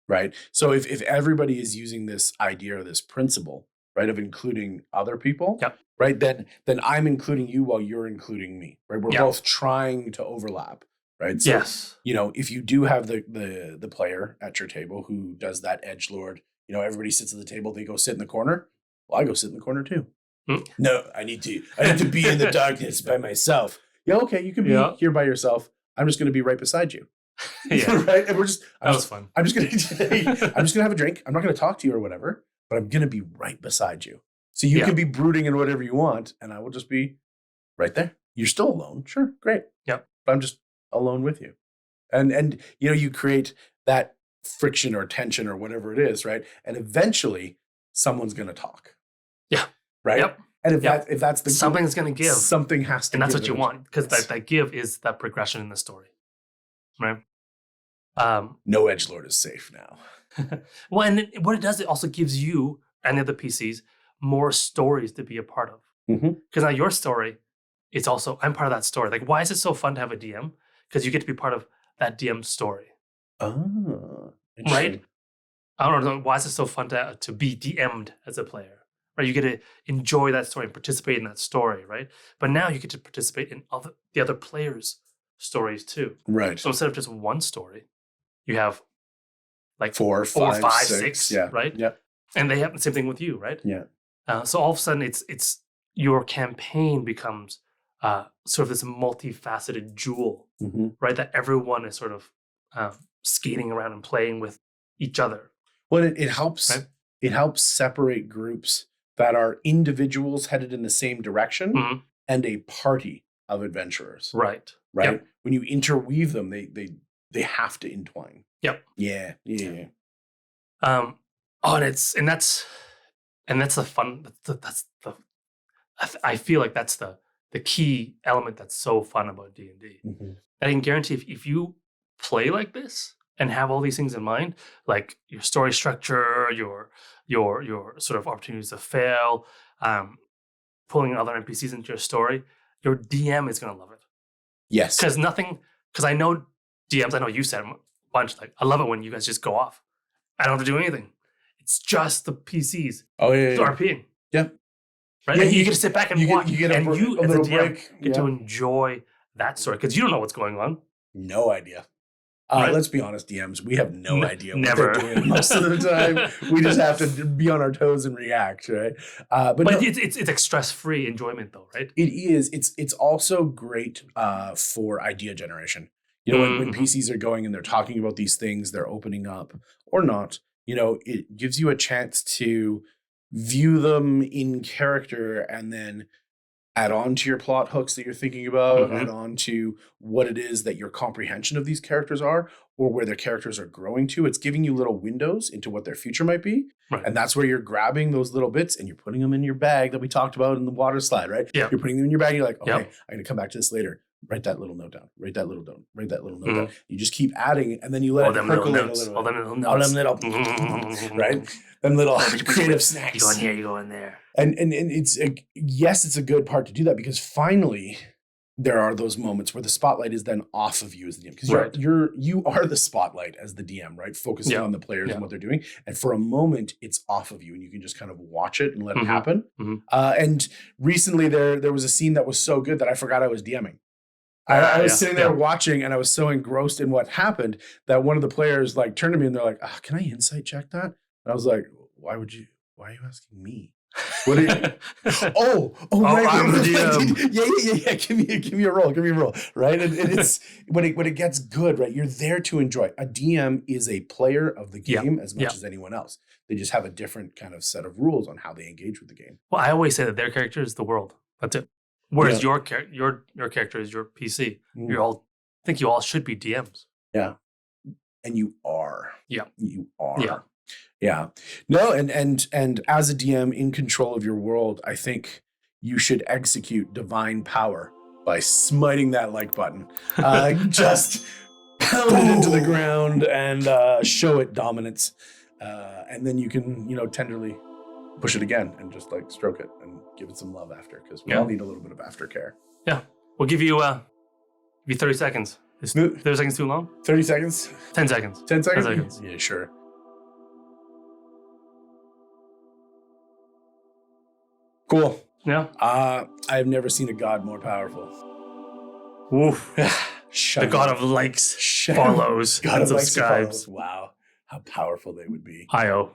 Right? So if everybody is using this idea or this principle, right, of including other people, right, then I'm including you while you're including me. Right? We're both trying to overlap. Right. So, if you do have the player at your table who does that edgelord, everybody sits at the table, they go sit in the corner. Well, I go sit in the corner too. No, I need to be in the darkness by myself. Yeah, okay, you can be here by yourself. I'm just going to be right beside you. Right. And that was fun. I'm just gonna have a drink. I'm not going to talk to you or whatever, but I'm going to be right beside you. So you can be brooding and whatever you want, and I will just be right there. You're still alone, sure, great. Yep. But I'm just alone with you. And you create that friction or tension or whatever it is, right? And eventually someone's going to talk. Yeah. Right? Yep. And if that's the something's going to give. Something has to give. And that's what you want because that give is that progression in the story. Right? No edgelord is safe now. Well, and what it does, it also gives you and the other PCs more stories to be a part of. Because now your story, it's also, I'm part of that story. Like, why is it so fun to have a DM? Because you get to be part of that DM story. Oh, right? I don't know. Why is it so fun to be DM'd as a player? right? You get to enjoy that story and participate in that story, right? But now you get to participate in the other players' stories too. Right. So instead of just one story, you have like four, five, six, yeah, right? Yeah. And they have the same thing with you, right? Yeah. So all of a sudden, it's your campaign becomes sort of this multifaceted jewel, right? That everyone is sort of skating around and playing with each other. Well, it helps. Right? It helps separate groups that are individuals headed in the same direction and a party of adventurers. Right. Right. Yep. When you interweave them, they have to entwine. Yep. Yeah. And that's the fun. That's the. I feel like that's the key element that's so fun about D&D. I can guarantee if you play like this and have all these things in mind, like your story structure, your sort of opportunities to fail, pulling other NPCs into your story, your DM is going to love it. Yes. Because I know DMs, I know you said a bunch, like, I love it when you guys just go off. I don't have to do anything. It's just the PCs. Oh, yeah. RPing. Yeah. Right? Yeah, and you get to sit back and watch. You get a little break. Get to enjoy that story because you don't know what's going on. No idea. Right? Let's be honest, DMs. We have no idea what never. they're doing most of the time. We just have to be on our toes and react, right? But no, it's like stress-free enjoyment, though, right? It is. It's also great for idea generation. You know, when PCs are going and they're talking about these things, they're opening up or not. You know, it gives you a chance to view them in character and then add on to your plot hooks that you're thinking about, add on to what it is that your comprehension of these characters are or where their characters are growing to. It's giving you little windows into what their future might be. Right. And that's where you're grabbing those little bits and you're putting them in your bag that we talked about in the water slide, right? Yeah. You're putting them in your bag. You're like, okay, I'm going to come back to this later. Write that little note down. Write that little note. Write that little note down. You just keep adding and then you let it percolate a little bit. All them little right? Them little creative snacks. You go in here, you go in there. And it's it's a good part to do that because finally there are those moments where the spotlight is then off of you as the DM because you are the spotlight as the DM, right? Focusing on the players and what they're doing. And for a moment, it's off of you and you can just kind of watch it and let it happen. And recently there was a scene that was so good that I forgot I was DMing. I was sitting there watching and I was so engrossed in what happened that one of the players like turned to me and they're like, can I insight check that? And I was like, why are you asking me? What are you? right. I'm the DM. Yeah. Give me a roll. Right. And it's when it gets good, right? You're there to enjoy. A DM is a player of the game as much as anyone else. They just have a different kind of set of rules on how they engage with the game. Well, I always say that their character is the world. That's it. Whereas your character is your PC. I think you all should be DMs. Yeah. And you are. Yeah. You are. Yeah. No, and as a DM in control of your world, I think you should execute divine power by smiting that like button. Just pound it into the ground and show it dominance. And then you can, tenderly push it again and just like stroke it and give it some love after because we all need a little bit of aftercare. Yeah. We'll give you 30 seconds. Is 30 seconds too long? 30 seconds? 10 seconds. 10 seconds? Yeah, sure. Cool. Yeah. I've never seen a god more powerful. Oof. The god of likes, follows, and subscribes. Wow. How powerful they would be. IO.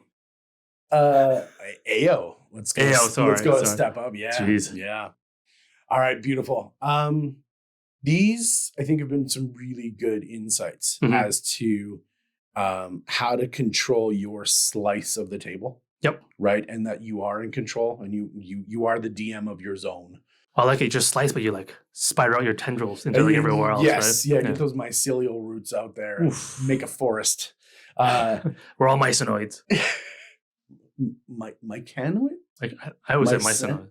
AO. Let's go. Let's go a step up. Yeah. Jeez. Yeah. All right. Beautiful. These I think have been some really good insights as to how to control your slice of the table. Yep. Right. And that you are in control and you are the DM of your zone. I like it. You just slice, but you like spiral out your tendrils into like everywhere else. Yes. Right? Yeah. Get those mycelial roots out there. And make a forest. We're all mycenoids. Mycanoid? Like I always say mycenoid.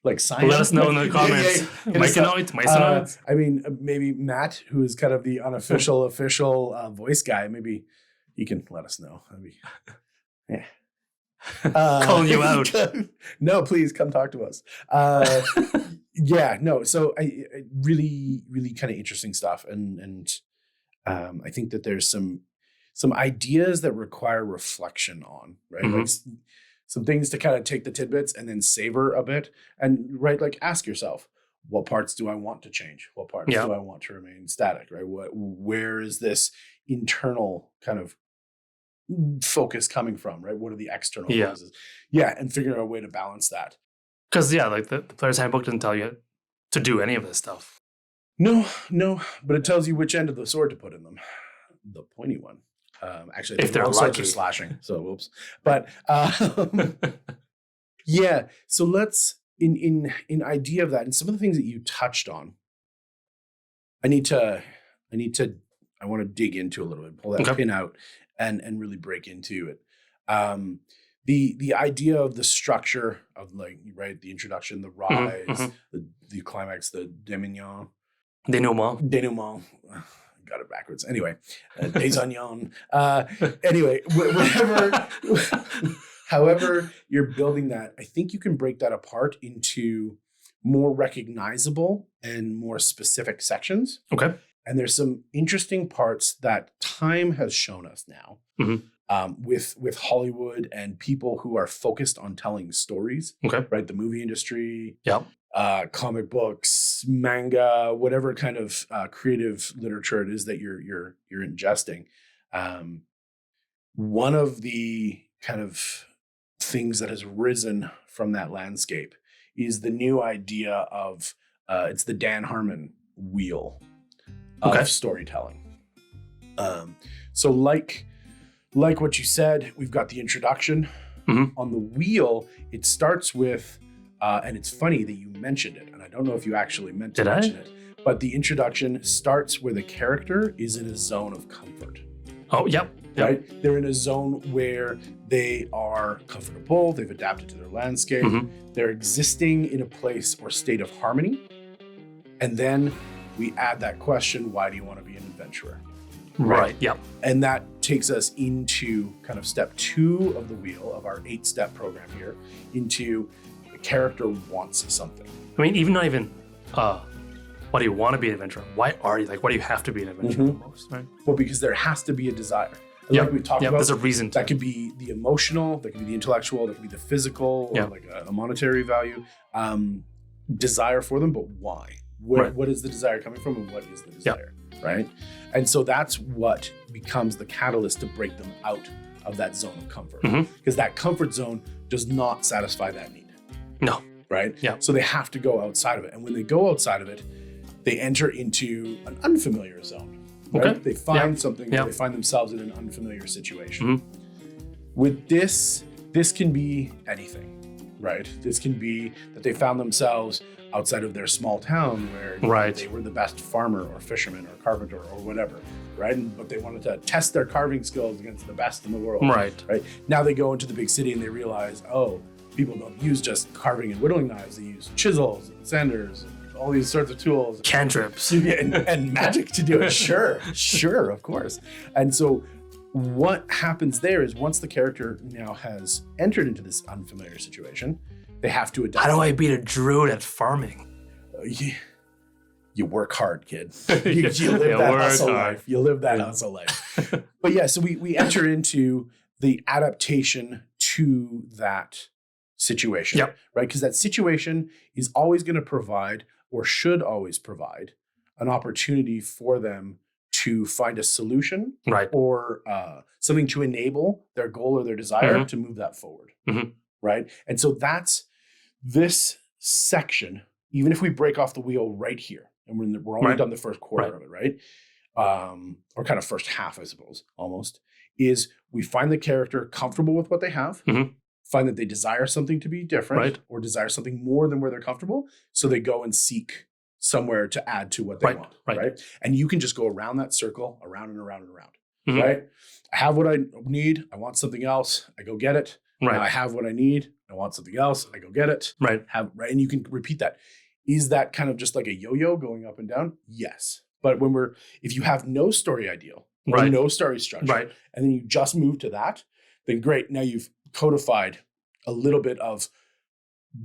Like science. Let us know in the comments. Mycenoids. I mean, maybe Matt, who is kind of the unofficial official voice guy, maybe he can let us know. Calling you out. No, please come talk to us. So I really, really kind of interesting stuff, and I think that there's some ideas that require reflection on, right? some things to kind of take the tidbits and then savor a bit. And right, like ask yourself, what parts do I want to change? What parts do I want to remain static? Right? Where is this internal kind of focus coming from? Right? What are the external focuses? Yeah, and figuring out a way to balance that. Because like the player's handbook didn't tell you to do any of this stuff. No, but it tells you which end of the sword to put in them. The pointy one. Actually, if they're lucky, swords are slashing. So whoops. But yeah. So let's in idea of that, and some of the things that you touched on. I want to dig into a little bit, pull that pin out, and really break into it. The idea of the structure of like the introduction, the rise, the climax, the denouement. Got it backwards. Anyway, des oignons. Anyway, whatever. However you're building that, I think you can break that apart into more recognizable and more specific sections. Okay. And there's some interesting parts that time has shown us now with Hollywood and people who are focused on telling stories. Okay. Right. The movie industry. Yeah. Comic books, manga, whatever kind of creative literature it is that you're ingesting. One of the kind of things that has risen from that landscape is the new idea of it's the Dan Harmon wheel of storytelling. So like what you said, we've got the introduction. On the wheel, it starts with and it's funny that you mentioned it, and I don't know if you actually meant to mention it, but the introduction starts where the character is in a zone of comfort. Oh, yep. Right? They're in a zone where they are comfortable, they've adapted to their landscape, they're existing in a place or state of harmony, and then we add that question, why do you want to be an adventurer? Right. Yep. And that takes us into kind of step 2 of the wheel of our 8-step program here, into character wants something. I mean, even not even why do you want to be an adventurer? Why are you why do you have to be an adventurer almost, right? Well, because there has to be a desire. Like we talked about, there's a reason to. That could be the emotional, that could be the intellectual, that could be the physical, or like a monetary value. Desire for them, but why? What is the desire coming from, and what is the desire? Right? And so that's what becomes the catalyst to break them out of that zone of comfort. Because that comfort zone does not satisfy that need. No. Right? Yeah. So they have to go outside of it. And when they go outside of it, they enter into an unfamiliar zone. Right? Okay. They find something, they find themselves in an unfamiliar situation. With this can be anything, right? This can be that they found themselves outside of their small town where they were the best farmer or fisherman or carpenter or whatever, right? But they wanted to test their carving skills against the best in the world. Right? Now they go into the big city and they realize, people don't use just carving and whittling knives. They use chisels and sanders and all these sorts of tools. Cantrips. and magic to do it. Sure, of course. And so what happens there is once the character now has entered into this unfamiliar situation, they have to adapt. How do I beat a druid at farming? You work hard, kid. You live that hustle life. You live that hustle life. But yeah, so we enter into the adaptation to that situation, right? Because that situation is always going to provide, or should always provide, an opportunity for them to find a solution, or something to enable their goal or their desire to move that forward, right? And so that's this section. Even if we break off the wheel right here, and we're only done the first quarter of it, right? Or kind of first half, I suppose, almost, is we find the character comfortable with what they have. Find that they desire something to be different, or desire something more than where they're comfortable. So they go and seek somewhere to add to what they want, right? And you can just go around that circle, around and around and around, right? I have what I need. I want something else. I go get it. Now I have what I need. I want something else. I go get it. And you can repeat that. Is that kind of just like a yo-yo going up and down? Yes. But if you have no story ideal, or no story structure, and then you just move to that, then great. Now you've codified a little bit of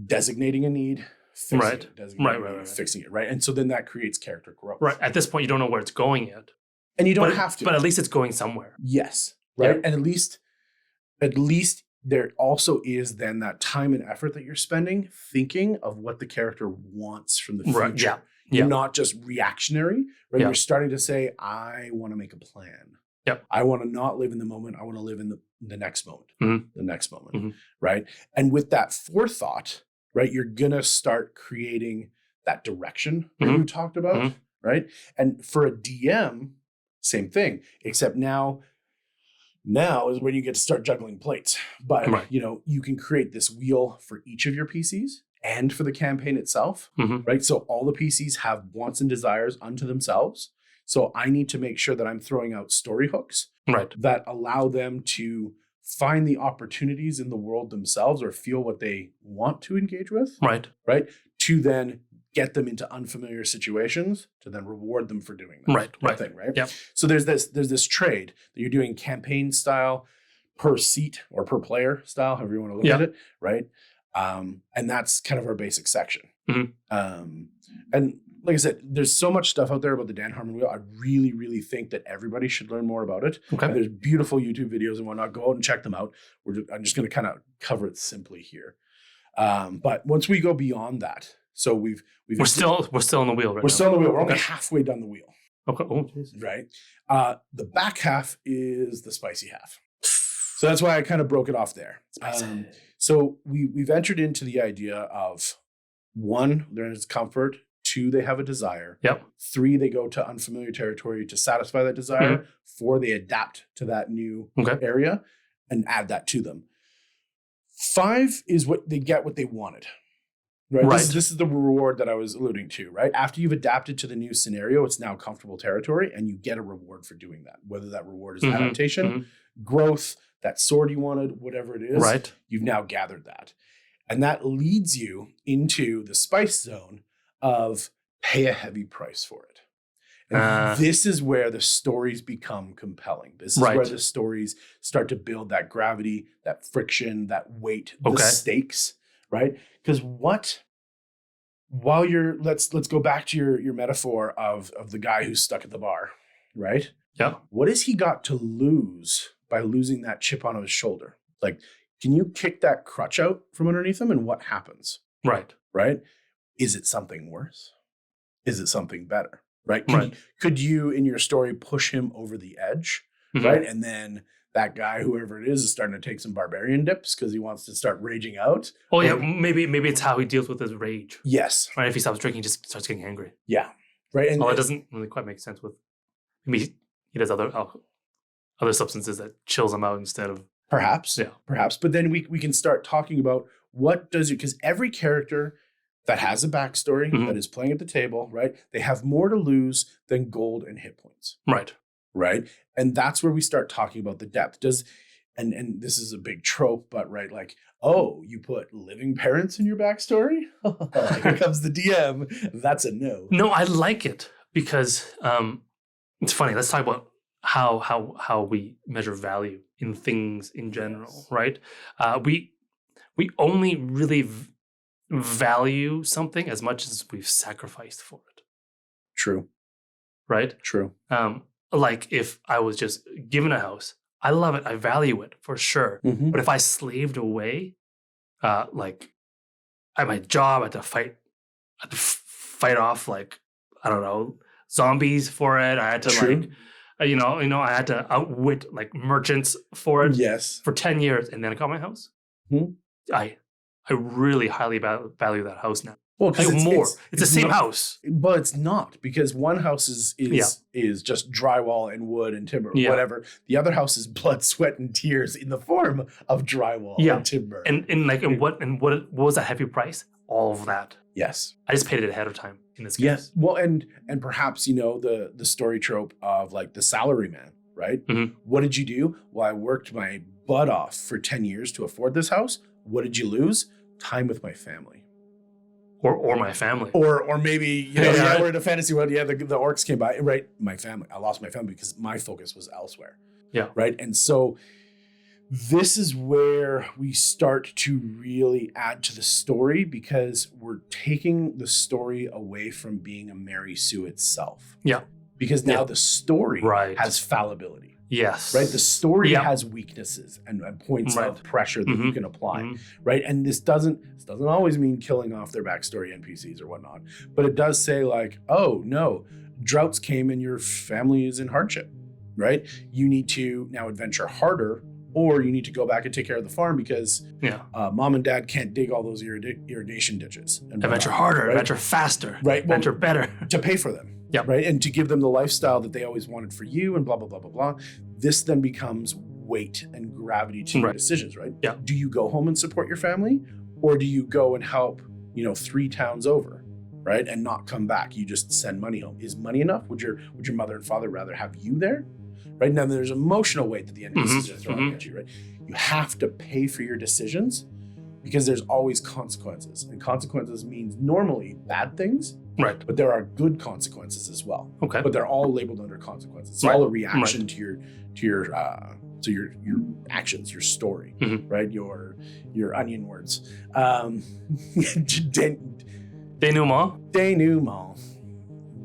designating a need, fixing it, right? And so then that creates character growth. Right. At this point, you don't know where it's going yet. And you don't have to. But at least it's going somewhere. Yes. Right. And at least there also is then that time and effort that you're spending thinking of what the character wants from the future. Right. Yeah. You're not just reactionary, right? Yeah. You're starting to say, I want to make a plan. Yep. I want to not live in the moment. I want to live in the next moment, the next moment, Mhm. right? And with that forethought, right, you're going to start creating that direction that you talked about, right? And for a DM, same thing, except now is when you get to start juggling plates. But, you can create this wheel for each of your PCs and for the campaign itself, right? So all the PCs have wants and desires unto themselves. So I need to make sure that I'm throwing out story hooks that allow them to find the opportunities in the world themselves or feel what they want to engage with, right? To then get them into unfamiliar situations, to then reward them for doing that. Right? Yep. So there's this trade that you're doing campaign style per seat or per player style, however you want to look at it, right? And that's kind of our basic section. And like I said, there's so much stuff out there about the Dan Harmon wheel. I really, really think that everybody should learn more about it. And there's beautiful YouTube videos and whatnot. Go out and check them out. I'm just going to kind of cover it simply here. But once we go beyond that, so we're still on the wheel right now. We're still on the wheel. We're only halfway down the wheel. Okay. Oh, Jesus. Right. The back half is the spicy half. So that's why I kind of broke it off there. So we've entered into the idea of 1, there's comfort. 2, they have a desire. 3, they go to unfamiliar territory to satisfy that desire. 4, they adapt to that new area and add that to them. 5 is what they get what they wanted. Right. This is the reward that I was alluding to, right? After you've adapted to the new scenario, it's now comfortable territory and you get a reward for doing that. Whether that reward is adaptation, growth, that sword you wanted, whatever it is, you've now gathered that. And that leads you into the spice zone of pay a heavy price for it. And this is where the stories become compelling. This is where the stories start to build that gravity, that friction, that weight, the stakes, right? Because let's go back to your metaphor of the guy who's stuck at the bar, right? Yeah. What has he got to lose by losing that chip on his shoulder? Like, can you kick that crutch out from underneath him and what happens? Right? Is it something worse? Is it something better? Right? Could you, in your story, push him over the edge? Right? And then that guy, whoever it is starting to take some barbarian dips because he wants to start raging out. Oh, yeah. Maybe it's how he deals with his rage. Yes. Right? If he stops drinking, he just starts getting angry. Yeah. Right. And it doesn't really quite make sense with maybe he does other substances that chills him out instead of perhaps. Yeah. Perhaps. But then we can start talking about what does it, because every character that has a backstory that is playing at the table, right? They have more to lose than gold and hit points. Right. And that's where we start talking about the depth. And this is a big trope, but right, like, oh, you put living parents in your backstory? Here comes the DM. That's a no. No, I like it because it's funny. Let's talk about how we measure value in things in general, right? We only really value something as much as we've sacrificed for it. True. Right? True. Like if I was just given a house, I love it. I value it for sure. But if I slaved away, like at my job, I had to fight off like, I don't know, zombies for it. I had to I had to outwit like merchants for it. Yes. For 10 years. And then I got my house. I really highly value that house now. Well, because it's the same house. But it's not, because one house is just drywall and wood and timber, whatever. The other house is blood, sweat, and tears in the form of drywall and timber. And what was that heavy price? All of that. Yes. I just paid it ahead of time in this case. Yes. Well, and perhaps, the story trope of like the salary man, right? What did you do? Well, I worked my butt off for 10 years to afford this house. What did you lose? Time with my family. Or my family. Or maybe, we're in a fantasy world. Yeah, the orcs came by, right? My family. I lost my family because my focus was elsewhere. Yeah. Right. And so this is where we start to really add to the story, because we're taking the story away from being a Mary Sue itself. Yeah. Because now the story has fallibility. Yes. Right? The story has weaknesses and points of pressure that you can apply, right? And this doesn't always mean killing off their backstory NPCs or whatnot, but it does say like, oh no, droughts came and your family is in hardship, right? You need to now adventure harder, or you need to go back and take care of the farm because mom and dad can't dig all those irrigation ditches. And adventure harder, adventure faster, adventure better. To pay for them, right? And to give them the lifestyle that they always wanted for you and blah, blah, blah, blah, blah. This then becomes weight and gravity to your decisions, right? Yeah. Do you go home and support your family? Or do you go and help, 3 towns over, right? And not come back? You just send money home. Is money enough? Would your mother and father rather have you there? Right now, there's emotional weight that the NPCs are throwing at you, right? You have to pay for your decisions because there's always consequences. And consequences means normally bad things, right? But there are good consequences as well. Okay. But they're all labeled under consequences. It's all a reaction to your actions, your story, right? Your onion words. Denouement.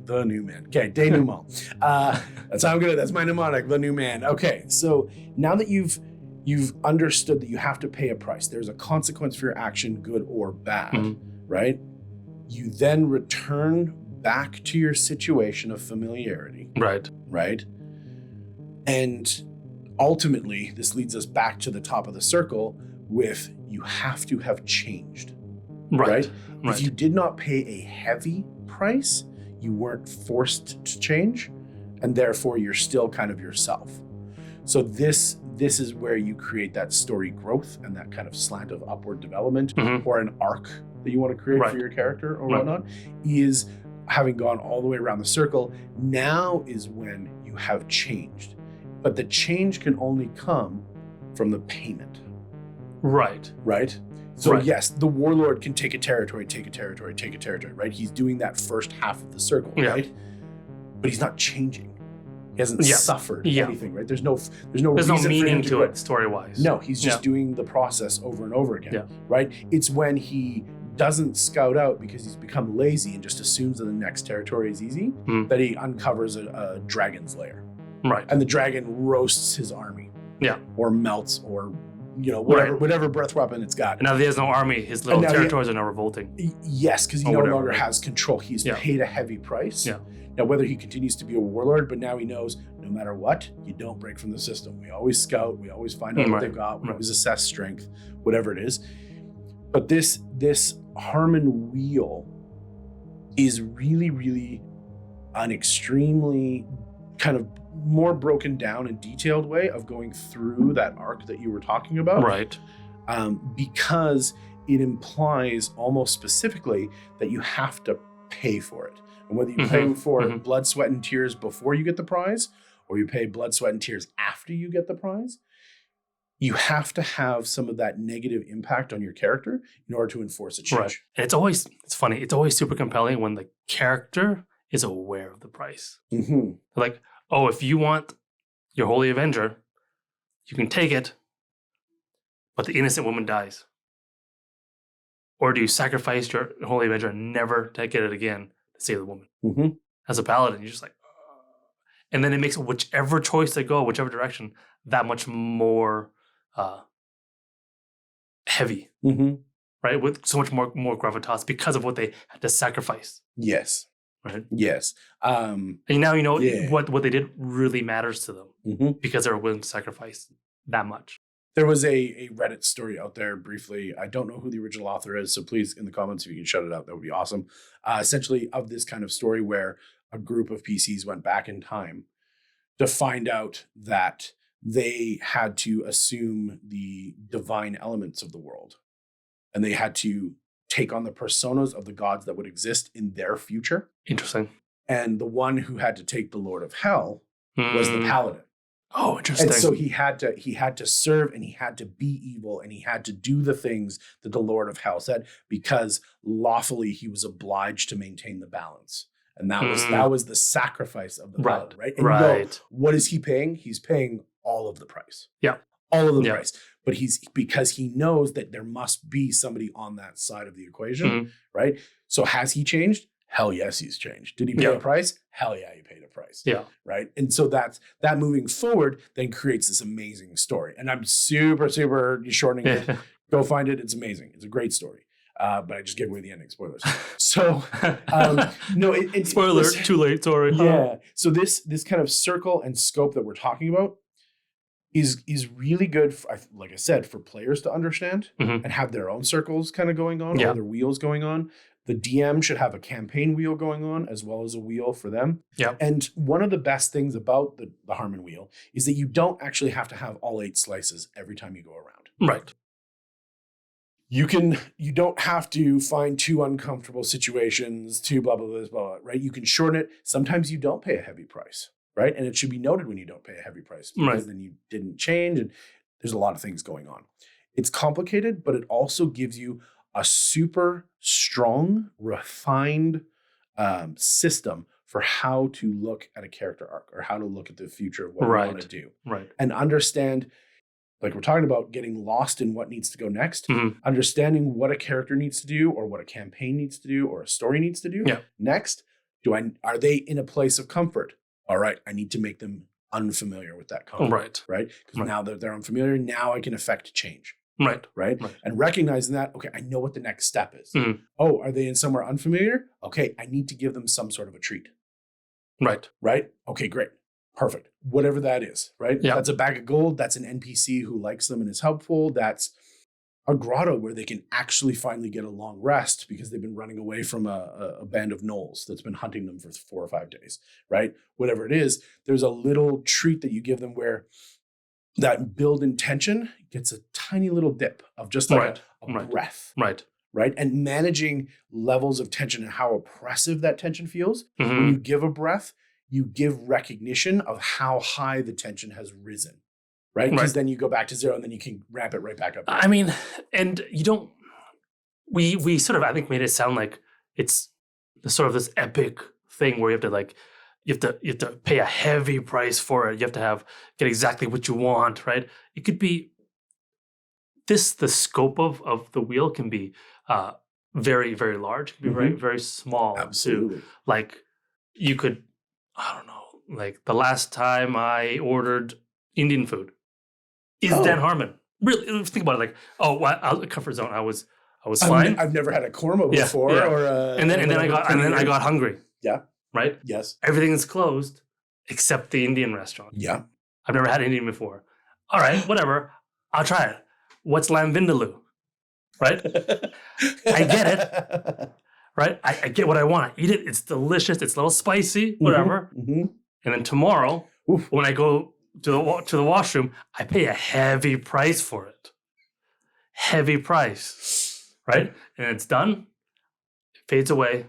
The new man. Okay, denouement. That's how I'm gonna. That's my mnemonic. The new man. Okay, so now that you've understood that you have to pay a price, there's a consequence for your action, good or bad, right? You then return back to your situation of familiarity, right? And ultimately, this leads us back to the top of the circle with you have to have changed, right? If you did not pay a heavy price, you weren't forced to change, and therefore you're still kind of yourself. So this is where you create that story growth and that kind of slant of upward development or an arc that you want to create for your character or whatnot, is having gone all the way around the circle. Now is when you have changed, but the change can only come from the payment. Right? So yes, the warlord can take a territory, right? He's doing that first half of the circle, right? But he's not changing. He hasn't suffered anything, right? There's no meaning to it story-wise. No, he's just doing the process over and over again, right? It's when he doesn't scout out because he's become lazy and just assumes that the next territory is easy, that he uncovers a dragon's lair. Right. And the dragon roasts his army. Yeah. Or melts or whatever breath weapon it's got. And now he has no army. His little territories are now revolting. Yes, because he no longer has control. He's paid a heavy price. Yeah. Now, whether he continues to be a warlord, but now he knows no matter what, you don't break from the system. We always scout. We always find out what they've got. We always assess strength, whatever it is. But this Harmon wheel is really, really an extremely kind of more broken down and detailed way of going through that arc that you were talking about. Right. Because it implies almost specifically that you have to pay for it. And whether you pay for blood, sweat, and tears before you get the prize, or you pay blood, sweat, and tears after you get the prize, you have to have some of that negative impact on your character in order to enforce a change. Right. And it's funny. It's always super compelling when the character is aware of the price. Like, oh, if you want your Holy Avenger, you can take it, but the innocent woman dies. Or do you sacrifice your Holy Avenger and never take it again to save the woman? As a paladin, you're just like, and then it makes whichever choice they go, whichever direction, that much more heavy, right? With so much more gravitas because of what they had to sacrifice. Yes. Right. Yes. And now you know what they did really matters to them because they were willing to sacrifice that much. There was a Reddit story out there briefly. I don't know who the original author is, so please in the comments if you can shout it out, that would be awesome. Essentially of this kind of story where a group of PCs went back in time to find out that they had to assume the divine elements of the world. And they had to take on the personas of the gods that would exist in their future. Interesting. And the one who had to take the Lord of Hell was the paladin. Oh, interesting. And so he had to serve, and he had to be evil, and he had to do the things that the Lord of Hell said, because lawfully he was obliged to maintain the balance. And that was the sacrifice of the paladin, right? And you go, what is he paying? He's paying all of the price. Yeah. All of the price. But because he knows that there must be somebody on that side of the equation, right? So has he changed? Hell yes, he's changed. Did he pay a price? Hell yeah, he paid a price. Yeah. Right. And so that moving forward then creates this amazing story. And I'm super shortening it. Go find it. It's amazing. It's a great story. But I just gave away the ending. Spoilers. So no, spoiler, too late. Sorry. Yeah. So this kind of circle and scope that we're talking about is really good, like I said, for players to understand and have their own circles kind of going on, or their wheels going on. The DM should have a campaign wheel going on as well as a wheel for them. Yeah. And one of the best things about the Harmon wheel is that you don't actually have to have all 8 slices every time you go around. Right. You don't have to find 2 uncomfortable situations, 2 blah, blah, blah, blah, right? You can shorten it. Sometimes you don't pay a heavy price, right? And it should be noted when you don't pay a heavy price, because then you didn't change, and there's a lot of things going on. It's complicated, but it also gives you a super strong, refined system for how to look at a character arc, or how to look at the future of what you want to do. Right. And understand, like we're talking about, getting lost in what needs to go next, understanding what a character needs to do, or what a campaign needs to do, or a story needs to do next. Are they in a place of comfort? All right, I need to make them unfamiliar with that comfort. Right? Because now that they're unfamiliar, now I can affect change. Right. And recognizing that, okay, I know what the next step is. Oh, are they in somewhere unfamiliar? Okay, I need to give them some sort of a treat. Right. Okay, great. Perfect. Whatever that is, right? Yeah. That's a bag of gold. That's an NPC who likes them and is helpful. That's a grotto where they can actually finally get a long rest because they've been running away from a band of gnolls that's been hunting them for 4 or 5 days, right? Whatever it is, there's a little treat that you give them where that build in tension gets a tiny little dip of just like a breath. Right. And managing levels of tension and how oppressive that tension feels. When you give a breath, you give recognition of how high the tension has risen. Right. Because then you go back to 0 and then you can ramp it right back up. I mean, and you don't, we sort of, I think, made it sound like it's sort of this epic thing where you have to like, you have to pay a heavy price for it. You have to get exactly what you want, right? It could be the scope of the wheel can be very, very large. It can be very, very small. Absolutely. Too. Like you could, I don't know, like the last time I ordered Indian food is Dan Harmon. Really, think about it. Like, comfort zone. I was fine. I've never had a korma before, and then I got hungry. Yeah. Right? Yes. Everything is closed except the Indian restaurant. Yeah. I've never had Indian before. All right, whatever. I'll try it. What's lamb vindaloo? Right? I get it. Right? I get what I want. I eat it. It's delicious. It's a little spicy, whatever. And then tomorrow, when I go to the washroom, I pay a heavy price for it. Heavy price. Right? And it's done. It fades away.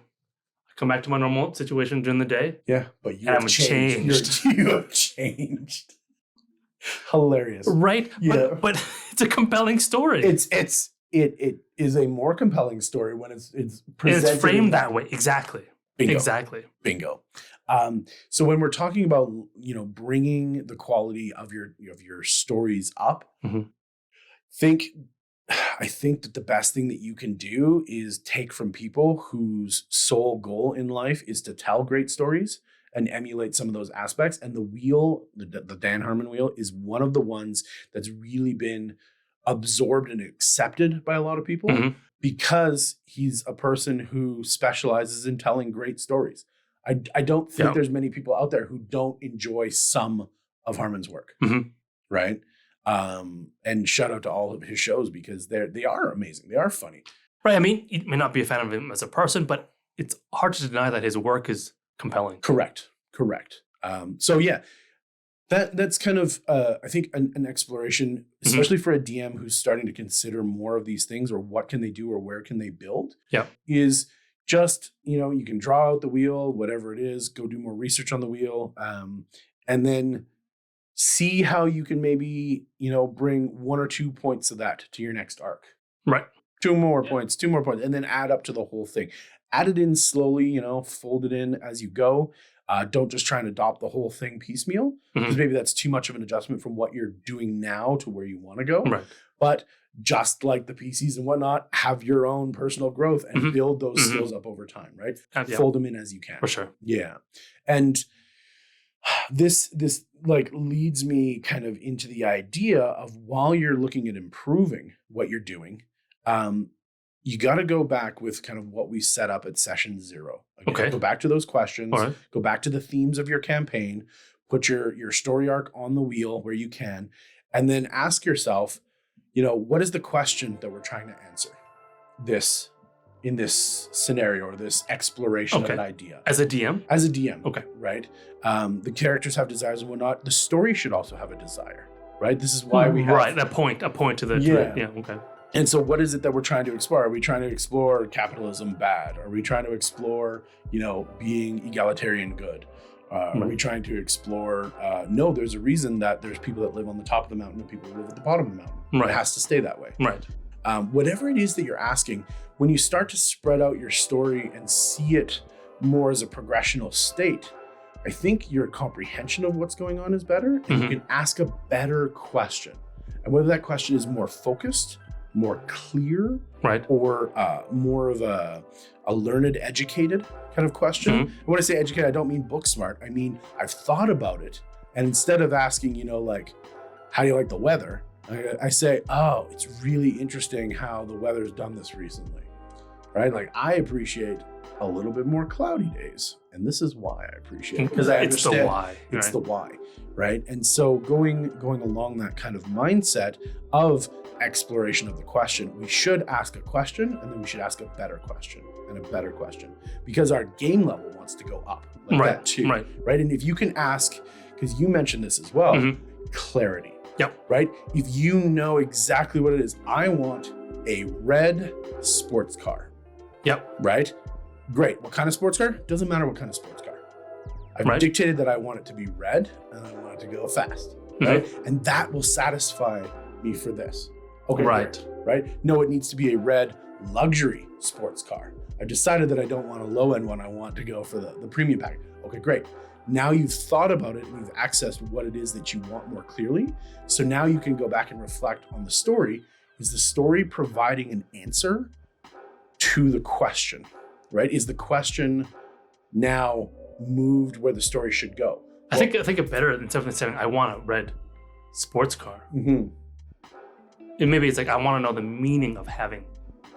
Come back to my normal situation during the day. Yeah, but you have changed. You have changed. Hilarious, right? Yeah, but it's a compelling story. It is a more compelling story when it's presented. It's framed that way. Exactly. Bingo. Exactly. Bingo. So when we're talking about bringing the quality of your stories up, I think that the best thing that you can do is take from people whose sole goal in life is to tell great stories and emulate some of those aspects. And the wheel, the Dan Harmon wheel, is one of the ones that's really been absorbed and accepted by a lot of people because he's a person who specializes in telling great stories. I don't think there's many people out there who don't enjoy some of Harmon's work, right? And shout out to all of his shows because they are amazing. They are funny. Right. I mean, you may not be a fan of him as a person, but it's hard to deny that his work is compelling. Correct. So yeah, that's kind of, I think an exploration, especially for a DM who's starting to consider more of these things or what can they do or where can they build is just, you can draw out the wheel, whatever it is, go do more research on the wheel. And then see how you can maybe, bring 1 or 2 points of that to your next arc. Right. 2 more points, and then add up to the whole thing. Add it in slowly, fold it in as you go. Don't just try and adopt the whole thing piecemeal because maybe that's too much of an adjustment from what you're doing now to where you want to go. Right. But just like the PCs and whatnot, have your own personal growth and build those skills up over time, right? Fold them in as you can. For sure. Yeah. And this like leads me kind of into the idea of, while you're looking at improving what you're doing, you got to go back with kind of what we set up at session 0. Okay. Go back to those questions, go back to the themes of your campaign, put your story arc on the wheel where you can, and then ask yourself, what is the question that we're trying to answer in this scenario, or this exploration of an idea? As a DM? As a DM. Okay. Right? The characters have desires and whatnot. The story should also have a desire, right? This is why we have... Right, a point to the... Yeah, okay. And so what is it that we're trying to explore? Are we trying to explore capitalism bad? Are we trying to explore, being egalitarian good? Are we trying to explore, no, there's a reason that there's people that live on the top of the mountain and people who live at the bottom of the mountain. Right. It has to stay that way. Right. Whatever it is that you're asking, when you start to spread out your story and see it more as a progressional state, I think your comprehension of what's going on is better, and you can ask a better question. And whether that question is more focused, more clear, right, or more of a learned, educated kind of question. And when I say educated, I don't mean book smart. I mean, I've thought about it. And instead of asking, like, how do you like the weather? I say, oh, it's really interesting how the weather's done this recently, right? Like, I appreciate a little bit more cloudy days. And this is why I appreciate it. Because I understand. It's the why. It's the why, right? And so going along that kind of mindset of exploration of the question, we should ask a question, and then we should ask a better question and a better question, because our game level wants to go up like that too, right? And if you can ask, because you mentioned this as well, clarity. Yep. Right? If you know exactly what it is, I want a red sports car. Yep. Right? Great. What kind of sports car? Doesn't matter what kind of sports car. I've dictated that I want it to be red and I want it to go fast. Right? And that will satisfy me for this. Okay. Right? No, it needs to be a red luxury sports car. I've decided that I don't want a low end one. I want to go for the premium pack. Okay, great. Now you've thought about it and you've accessed what it is that you want more clearly. So now you can go back and reflect on the story. Is the story providing an answer to the question, right? Is the question now moved where the story should go? I think it better than something saying, I want a red sports car. And maybe it's like, I want to know the meaning of having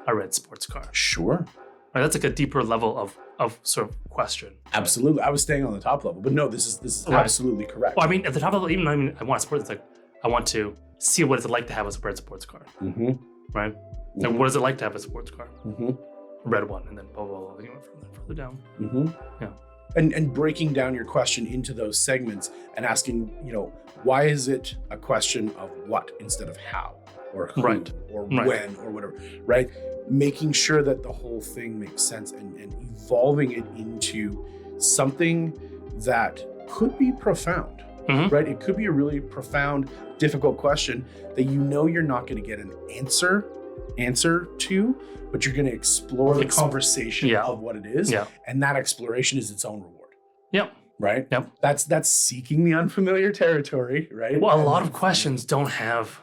a red sports car. Sure. Right, that's like a deeper level of sort of question. Absolutely. I was staying on the top level, but no, this is absolutely correct. Well, I mean, at the top level, even though I want a sports, it's like, I want to see what it's like to have a red sports car. Right? Like, what is it like to have a sports car? A red one, and then blah, blah, blah, further down. Yeah. And breaking down your question into those segments and asking, why is it a question of what instead of how or who or when or whatever, right? Making sure that the whole thing makes sense and evolving it into something that could be profound, right? It could be a really profound, difficult question that you're not going to get an answer to, but you're going to explore the conversation of what it is. And that exploration is its own reward. Yep. Right? Yep. That's seeking the unfamiliar territory, right? Well, a lot of questions don't have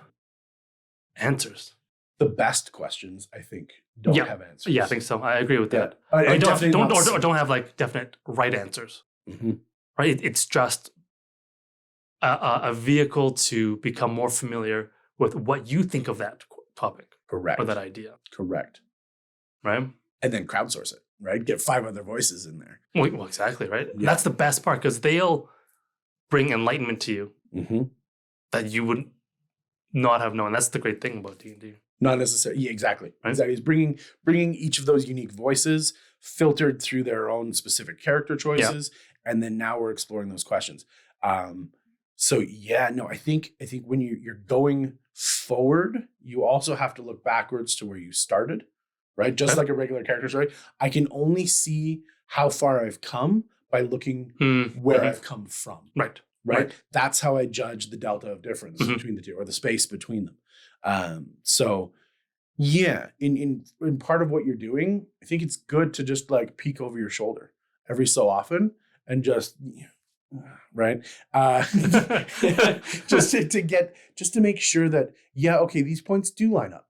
answers. The best questions, I think, don't have answers. Yeah, I think so. I agree with that. Don't have like definite right answers. Right? It's just a vehicle to become more familiar with what you think of that topic. Correct. Or that idea. Correct. Right? And then crowdsource it, right? Get 5 other voices in there. Well, exactly, right? Yeah. That's the best part, because they'll bring enlightenment to you that you would not have known. That's the great thing about D&D. Not necessarily. Yeah, exactly. Right? Exactly. It's bringing each of those unique voices filtered through their own specific character choices, and then now we're exploring those questions. So yeah, no, I think when you're going forward, you also have to look backwards to where you started, right? Just like a regular character story, I can only see how far I've come by looking where I've come from. Right. That's how I judge the delta of difference between the two, or the space between them. So yeah, in part of what you're doing, I think it's good to just like peek over your shoulder every so often and just, right. Just to make sure that, okay, these points do line up.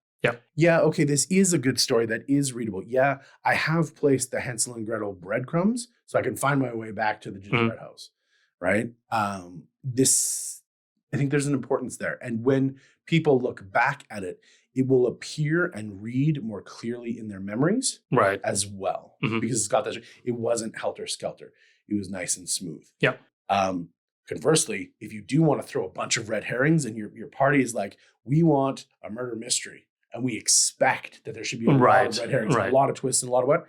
Yeah, okay, this is a good story that is readable. Yeah, I have placed the Hansel and Gretel breadcrumbs so I can find my way back to the gingerbread house, right? This, I think there's an importance there. And when people look back at it, it will appear and read more clearly in their memories Right. as well. Because it's got that, it wasn't helter-skelter. It was nice and smooth. Yeah. Conversely, if you do want to throw a bunch of red herrings and your party is like, we want a murder mystery, and we expect that there should be a lot of red herrings, a lot of twists and a lot of what?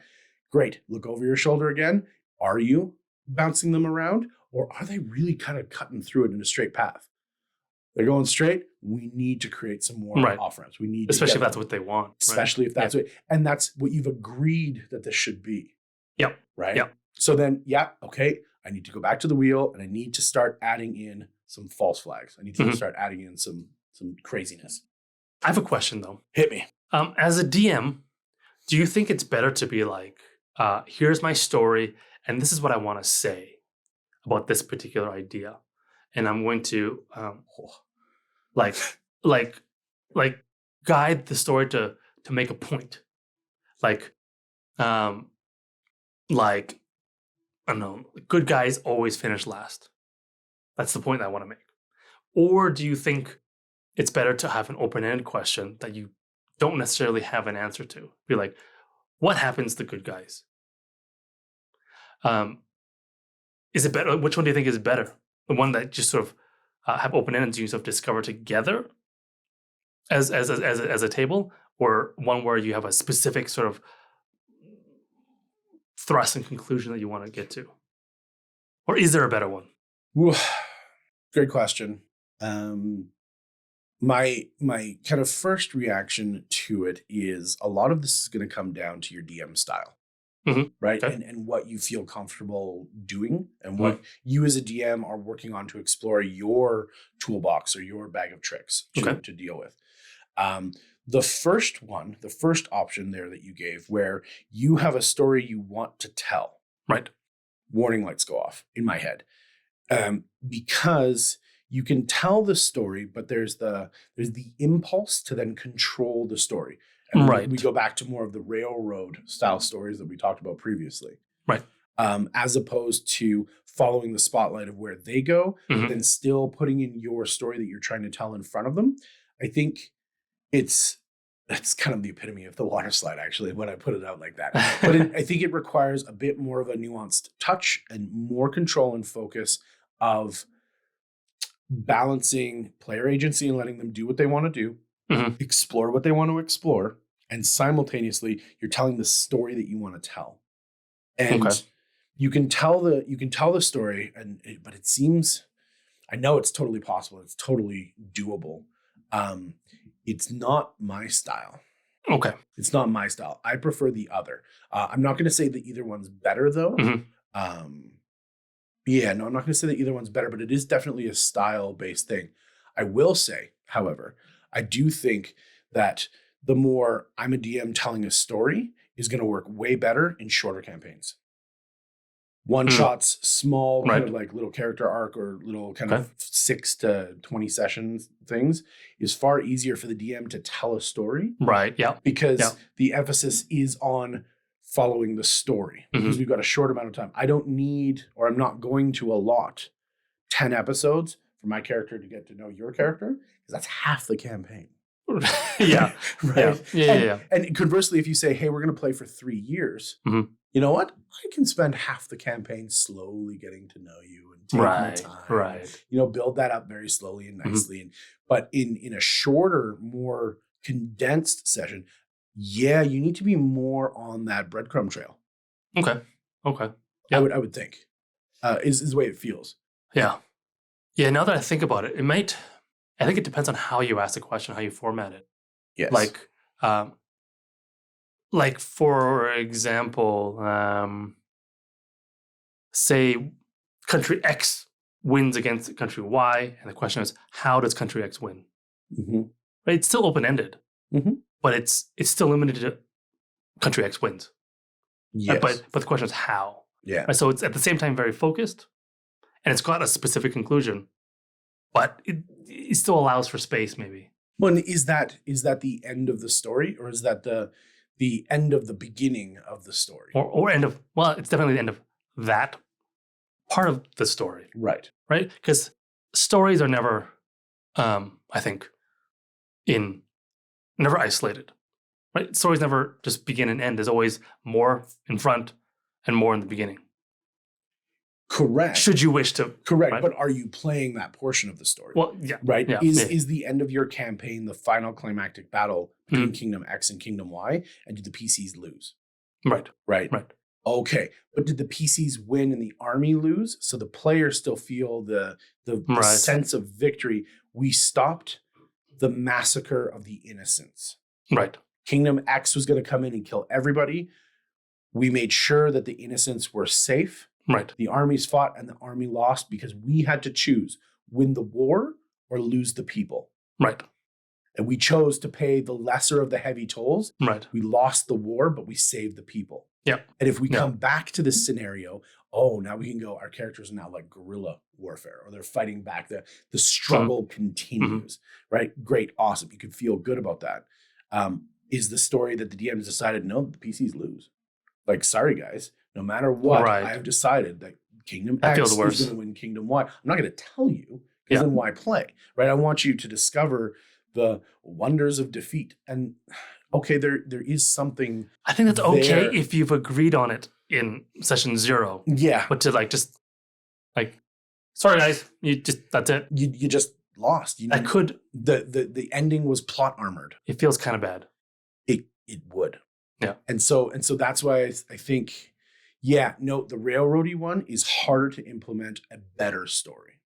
Great. Look over your shoulder again. Are you bouncing them around, or are they really kind of cutting through it in a straight path? They're going straight. We need to create some more off ramps. We need, especially if that's what they want. Especially if that's what, and that's what you've agreed that this should be. Yep. Right. Yep. So then, okay, I need to go back to the wheel, and I need to start adding in some false flags. I need to start adding in some craziness. I have a question though. Hit me. As a DM, do you think it's better to be like, here's my story, and this is what I want to say about this particular idea, and I'm going to like guide the story to make a point, like I don't know, good guys always finish last. That's the point I want to make. Or do you think it's better to have an open-ended question that you don't necessarily have an answer to? Be like, what happens to good guys? Is it better? Which one do you think is better? The one that just sort of have open-ended and you sort of discover together as a table, or one where you have a specific sort of thrust and conclusion that you want to get to? Or is there a better one? Ooh, great question. My kind of first reaction to it is a lot of this is going to come down to your DM style, right? Okay. And what you feel comfortable doing, and what you as a DM are working on to explore your toolbox or your bag of tricks to deal with. The first option there that you gave, where you have a story you want to tell, right? Warning lights go off in my head, because you can tell the story, but there's the impulse to then control the story. And we go back to more of the railroad style stories that we talked about previously. Right. As opposed to following the spotlight of where they go, but then still putting in your story that you're trying to tell in front of them. I think that's kind of the epitome of the water slide, actually, when I put it out like that. But I think it requires a bit more of a nuanced touch and more control and focus of balancing player agency and letting them do what they want to do, explore what they want to explore, and simultaneously you're telling the story that you want to tell. And you can tell the story, but it seems, I know it's totally possible, it's totally doable. It's not my style. Okay. It's not my style. I prefer the other. I'm not going to say that either one's better though. I'm not going to say that either one's better, but it is definitely a style-based thing. I will say, however, I do think that the more I'm a DM telling a story is going to work way better in shorter campaigns. One shots, small, kind of like little character arc or little kind of 6 to 20 sessions things is far easier for the DM to tell a story. Right. Yeah. Because the emphasis is on following the story, because we've got a short amount of time. I don't need, or I'm not going to allot 10 episodes for my character to get to know your character, because that's half the campaign. Yeah. Right. Yeah. And conversely, if you say, hey, we're going to play for 3 years, you know what? I can spend half the campaign slowly getting to know you and take my time. Right. Build that up very slowly and nicely. But in a shorter, more condensed session, you need to be more on that breadcrumb trail. Okay. Yeah. I would think is the way it feels. Yeah. Now that I think about it, I think it depends on how you ask the question, how you format it. Yes. Like for example, say country X wins against country Y, and the question is, how does country X win? Right? It's still open-ended, but it's still limited to country X wins. Yes. But the question is how. Yeah. Right? So it's at the same time very focused, and it's got a specific conclusion, but it still allows for space maybe. Well, and is that the end of the story, or is that the end of the beginning of the story? Or end of, well, it's definitely the end of that part of the story, Right. right? Because stories are never, I think, never isolated, right? Stories never just begin and end. There's always more in front and more in the beginning. Correct. Should you wish to. Correct. Right? But are you playing that portion of the story? Well, yeah. Right. Yeah, Is the end of your campaign the final climactic battle between Kingdom X and Kingdom Y? And did the PCs lose? Right. Right. Right. Okay. But did the PCs win and the army lose? So the players still feel the sense of victory. We stopped the massacre of the innocents. Right. Kingdom X was going to come in and kill everybody. We made sure that the innocents were safe. Right. The armies fought and the army lost because we had to choose win the war or lose the people. Right. And we chose to pay the lesser of the heavy tolls. Right. We lost the war, but we saved the people. Yeah. And if we come back to this scenario, now we can go, our characters are now like guerrilla warfare, or they're fighting back. The struggle continues, right? Great. Awesome. You can feel good about that. Is the story that the DMs decided, no, the PCs lose. Like, sorry, guys. No matter what, I have decided that Kingdom X is going to win Kingdom Y. I'm not going to tell you, because then why play, right? I want you to discover the wonders of defeat. And okay, there is something. I think that's okay if you've agreed on it in session 0. Yeah. But to sorry guys, that's it. You just lost. The ending was plot armored. It feels kind of bad. It would. Yeah. And so that's why I think, the railroady one is harder to implement a better story.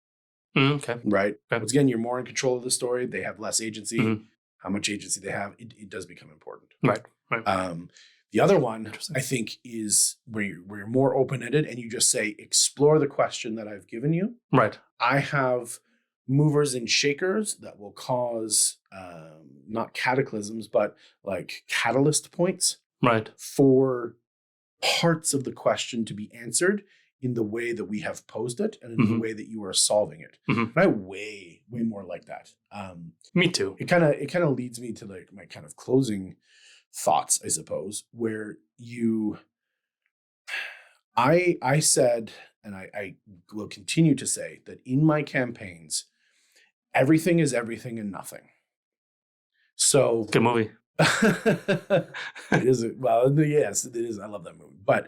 Okay. Right. Okay. Once again, you're more in control of the story. They have less agency. How much agency they have, it does become important. Right. The other one, I think, is where you're more open-ended and you just say, explore the question that I've given you. Right. I have movers and shakers that will cause not cataclysms, but like catalyst points. Right. For parts of the question to be answered in the way that we have posed it and in the way that you are solving it. And I way more like that. Me too. It kind of leads me to like my kind of closing thoughts, I suppose, where I said, and I will continue to say, that in my campaigns, everything is everything and nothing. So good movie. It is. Well, yes, it is. I love that movie. But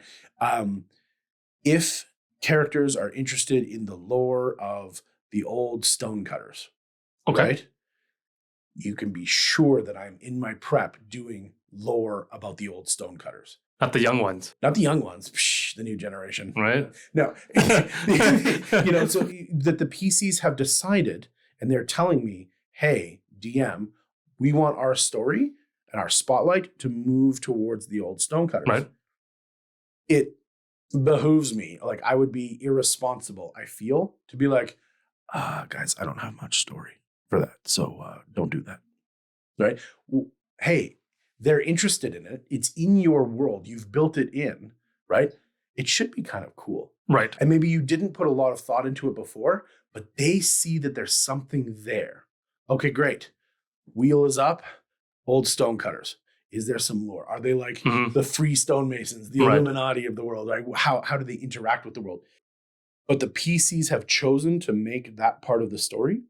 if characters are interested in the lore of the old stonecutters, right, you can be sure that I'm in my prep doing lore about the old stonecutters. Not the young ones. Not the young ones. Psh, the new generation. Right. No. So that the PCs have decided, and they're telling me, hey, DM, we want our story and our spotlight to move towards the old stonecutters. Right. It behooves me. Like, I would be irresponsible, I feel, to be like, guys, I don't have much story for that. So don't do that. Right. Well, hey, they're interested in it. It's in your world. You've built it in, right? It should be kind of cool. Right. And maybe you didn't put a lot of thought into it before, but they see that there's something there. Okay, great. Wheel is up. Old stonecutters. Is there some lore? Are they like the free stonemasons, the Illuminati of the world? Right? How do they interact with the world? But the PCs have chosen to make that part of the story.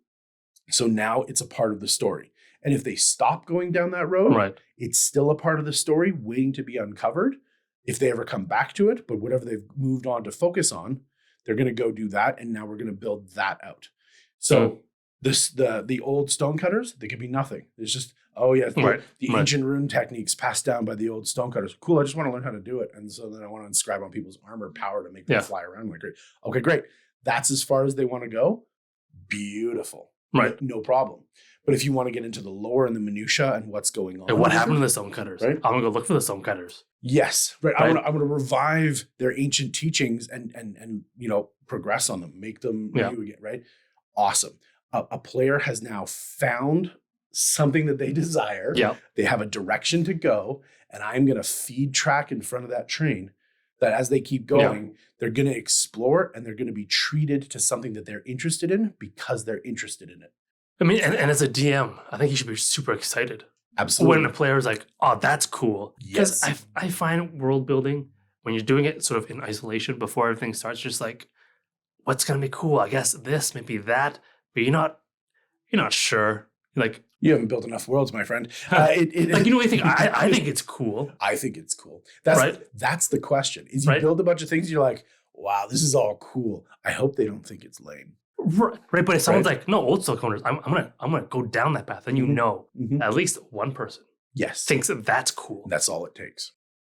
So now it's a part of the story. And if they stop going down that road, it's still a part of the story waiting to be uncovered. If they ever come back to it, but whatever they've moved on to focus on, they're going to go do that. And now we're going to build that out. So the old stonecutters, they could be nothing. It's just, the ancient rune techniques passed down by the old stonecutters. Cool, I just want to learn how to do it. And so then I want to inscribe on people's armor power to make them fly around. Like, great. Okay, great. That's as far as they want to go. Beautiful. Right. No problem. But if you want to get into the lore and the minutia and what's going on. And what happened to the stonecutters? Right? I'm going to go look for the stonecutters. Yes. Right. I'm going to revive their ancient teachings and progress on them, make them new again. Right. Awesome. A player has now found something that they desire. Yeah. They have a direction to go, and I'm going to feed track in front of that train that as they keep going, they're going to explore and they're going to be treated to something that they're interested in because they're interested in it. I mean, and as a DM, I think you should be super excited Absolutely. when the player is like, "Oh, that's cool." Because Yes. I find world building when you're doing it sort of in isolation before everything starts, just like, what's gonna be cool? I guess this, maybe that, but you're not sure. Like, You haven't built enough worlds, my friend. like you know what you think? I think it's cool, I think it's cool. right? That's the question. Is you Right. build a bunch of things, you're like, wow, this is all cool. I hope they don't think it's lame. Right, but if someone's like, no, old stone owners, I'm gonna go down that path, then you Mhm. know Mhm. at least one person Yes. thinks that that's cool. That's all it takes.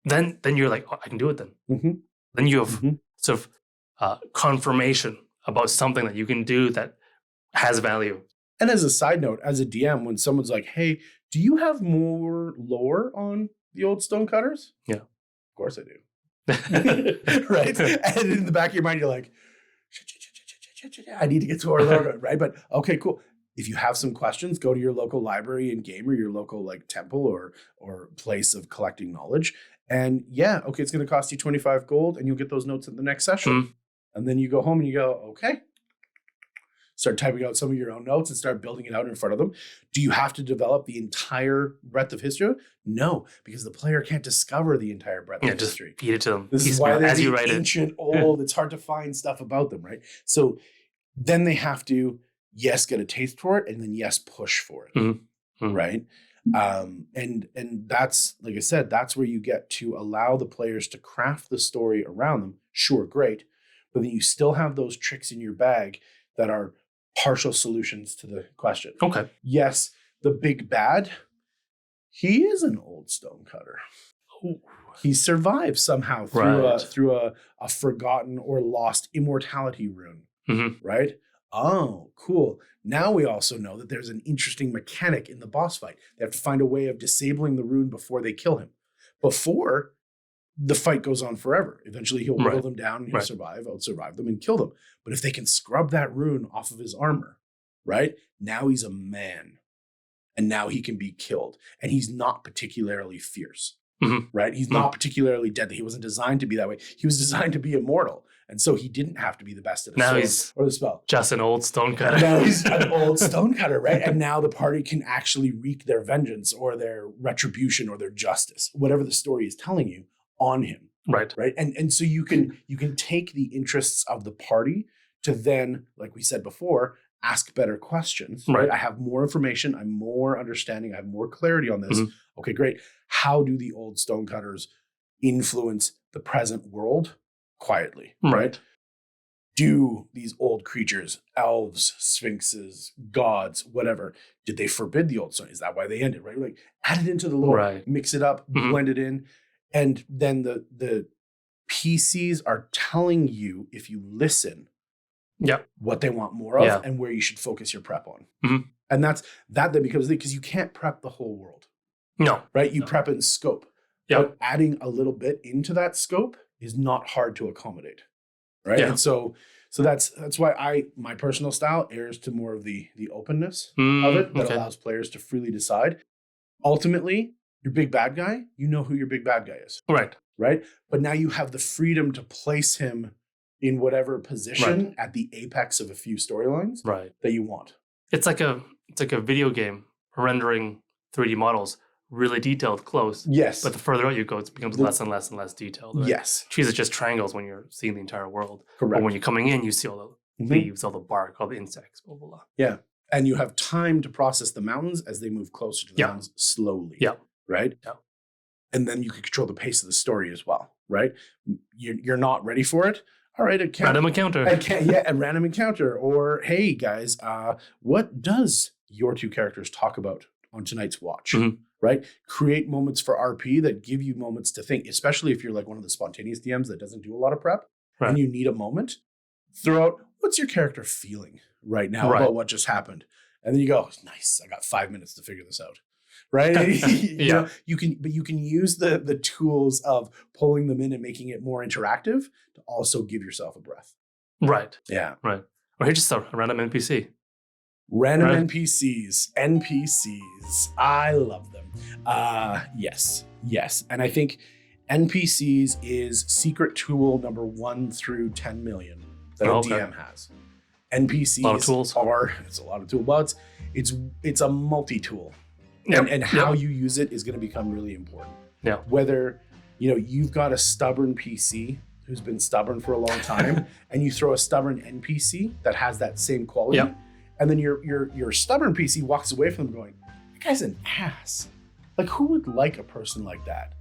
Then you're like, oh, I can do it then. Mhm. Then you have Mhm. sort of confirmation about something that you can do that has value. And as a side note, as a DM, when someone's like, hey, do you have more lore on the old stonecutters? Yeah. Of course I do. Right? And in the back of your mind, you're like, I need to get to our lore, right? But okay, cool. If you have some questions, go to your local library and game or your local like temple or place of collecting knowledge. And yeah, okay, it's going to cost you 25 gold and you'll get those notes at the next session. Mm. And then you go home and you go, okay. Start typing out some of your own notes and start building it out in front of them. Do you have to develop the entire breadth of history? No, because the player can't discover the entire breadth of just history. feed it to them. This is why they're as you write ancient, old. It's hard to find stuff about them, right? So then they have to, yes, get a taste for it, and then yes, push for it, right? And that's, like I said, that's where you get to allow the players to craft the story around them. Sure, great, but then you still have those tricks in your bag that are partial solutions to the question. Okay. Yes, the big bad, he is an old stonecutter. He survived somehow through a forgotten or lost immortality rune, right? Oh, cool. Now we also know that there's an interesting mechanic in the boss fight. They have to find a way of disabling the rune before they kill him. Before the fight goes on forever. Eventually he'll whittle them down and he'll out-survive them and kill them. But if they can scrub that rune off of his armor, right? Now he's a man. And now he can be killed. And he's not particularly fierce, right? He's not particularly deadly. He wasn't designed to be that way. He was designed to be immortal. And so he didn't have to be the best at a sword or the spell. Just an old stonecutter. Now he's an old stonecutter, right? And now the party can actually wreak their vengeance or their retribution or their justice, whatever the story is telling you, on him. Right. And so you can take the interests of the party to then, like we said before, ask better questions. Right. I have more information. I'm more understanding. I have more clarity on this. Okay, great. How do the old stonecutters influence the present world quietly? Right. Do these old creatures, elves, sphinxes, gods, whatever, did they forbid the old stone? Is that why they ended? Right. Like add it into the lore, mix it up, blend it in. And then the PCs are telling you, if you listen, what they want more of and where you should focus your prep on. And that's that then becomes because you can't prep the whole world. No. Right? You prep in scope. But adding a little bit into that scope is not hard to accommodate. Right. And so that's why my personal style errs to more of the openness of it that allows players to freely decide. Ultimately, your big bad guy, you know who your big bad guy is. Right. But now you have the freedom to place him in whatever position at the apex of a few storylines that you want. It's like a video game rendering 3D models really detailed close. Yes. But the further out you go, it becomes less and less and less detailed. Right? Yes. Trees are just triangles when you're seeing the entire world. Correct. But when you're coming in, you see all the leaves, all the bark, all the insects, blah, blah, blah. Yeah. And you have time to process the mountains as they move closer to the mountains slowly. Right? And then you can control the pace of the story as well, right? You're not ready for it. All right, random encounter. A random encounter. Or, hey, guys, what does your two characters talk about on tonight's watch, right? Create moments for RP that give you moments to think, especially if you're like one of the spontaneous DMs that doesn't do a lot of prep and you need a moment. Throw out, what's your character feeling right now about what just happened? And then you go, nice, I got 5 minutes to figure this out. Right? You know, you can use the tools of pulling them in and making it more interactive to also give yourself a breath. Right. Yeah. Right. Or just a random NPC. Random NPCs. I love them. Yes. And I think NPCs is secret tool number 1 through 10 million that a DM has. NPCs a lot of tools. it's a lot of toolbots. it's a multi-tool. Yep. And how you use it is going to become really important. Yeah. Whether, you've got a stubborn PC who's been stubborn for a long time, and you throw a stubborn NPC that has that same quality, and then your stubborn PC walks away from them going, that guy's an ass. Like, who would like a person like that?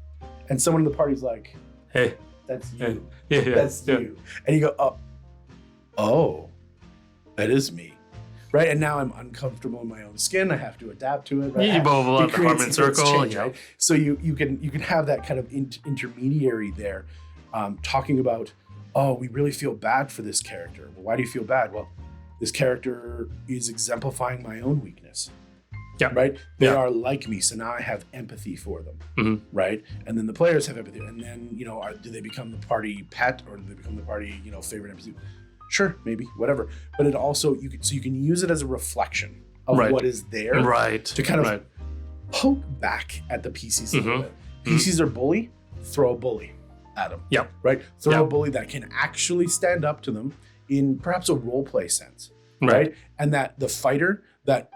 And someone in the party's like, hey, that's you. Yeah, That's you. And you go, oh, that is me. Right. And now I'm uncomfortable in my own skin. I have to adapt to it. Right? Yeah, blah, blah, blah, the Harmon circle. Change, right? So you can have that kind of intermediary there, talking about, oh, we really feel bad for this character. Well, why do you feel bad? Well, this character is exemplifying my own weakness. Yeah. Right. They are like me. So now I have empathy for them. Mm-hmm. Right. And then the players have empathy. And then, do they become the party pet, or do they become the party, favorite NPC? Sure, maybe, whatever. But it also, you can use it as a reflection of what is there. Right. To kind of poke back at the PCs a little bit. PCs are bully, throw a bully at them. Yep. Right? Throw a bully that can actually stand up to them in perhaps a role play sense. Right? And that the fighter that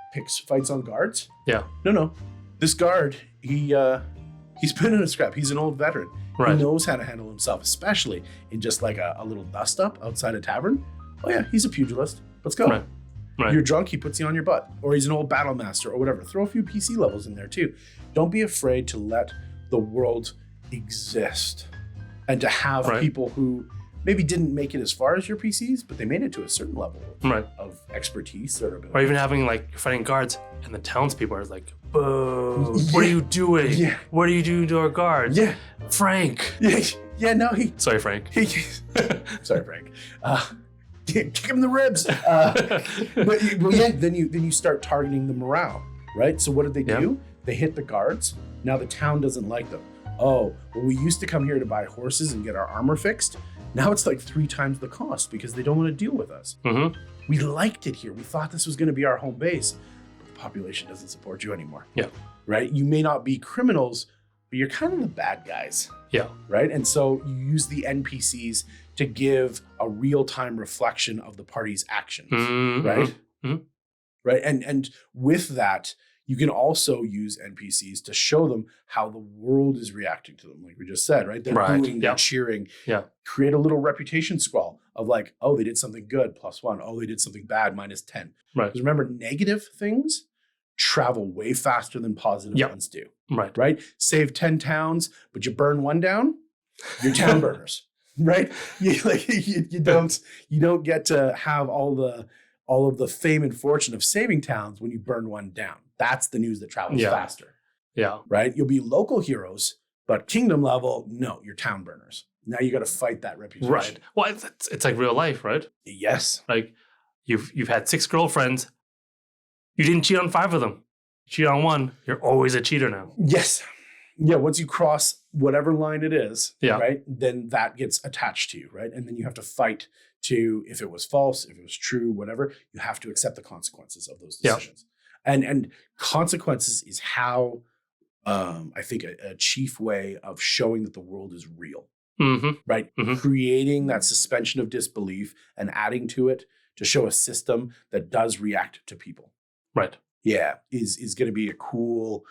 fights on guards. Yeah. No. This guard, he's been in a scrap. He's an old veteran. Right. He knows how to handle himself, especially in just like a little dust up outside a tavern. Oh yeah, he's a pugilist. Let's go. Right. You're drunk, he puts you on your butt. Or he's an old battle master or whatever. Throw a few PC levels in there too. Don't be afraid to let the world exist and to have people who maybe didn't make it as far as your PCs, but they made it to a certain level of expertise or ability. Or even having like fighting guards and the townspeople are like, boo, what are you doing? Yeah. What are you doing to our guards? Yeah. Frank. Yeah, no, Sorry, Frank. Sorry, Frank. Kick him in the ribs. But then you start targeting the morale, right? So what did they do? They hit the guards. Now the town doesn't like them. Oh, well, we used to come here to buy horses and get our armor fixed. Now it's like 3 times the cost because they don't want to deal with us. Mm-hmm. We liked it here. We thought this was going to be our home base. The population doesn't support you anymore. Yeah. Right? You may not be criminals, but you're kind of the bad guys. Yeah. Right? And so you use the NPCs to give a real-time reflection of the party's actions. Mm-hmm. Right? Mm-hmm. Right? And with that, you can also use NPCs to show them how the world is reacting to them. Like we just said, right? They're booing, they're cheering. Yeah. Create a little reputation scroll of like, oh, they did something good, +1. Oh, they did something bad, -10. Right. Because remember, negative things travel way faster than positive ones do. Right. Right? Save 10 towns, but you burn 1 down, you're town burners. Right? You don't get to have all of the fame and fortune of saving towns when you burn 1 down. That's the news that travels faster. Yeah. Right? You'll be local heroes, but kingdom level, no, you're town burners. Now you got to fight that reputation. Right. Well, it's like real life, right? Yes. Like you've had 6 girlfriends. You didn't cheat on 5 of them. You cheat on 1. You're always a cheater now. Yes. Yeah. Once you cross whatever line it is, right, then that gets attached to you, right? And then you have to fight to, if it was false, if it was true, whatever, you have to accept the consequences of those decisions. And consequences is how I think a chief way of showing that the world is real, right? Mm-hmm. Creating that suspension of disbelief and adding to it to show a system that does react to people. Right. Yeah, is going to be a cool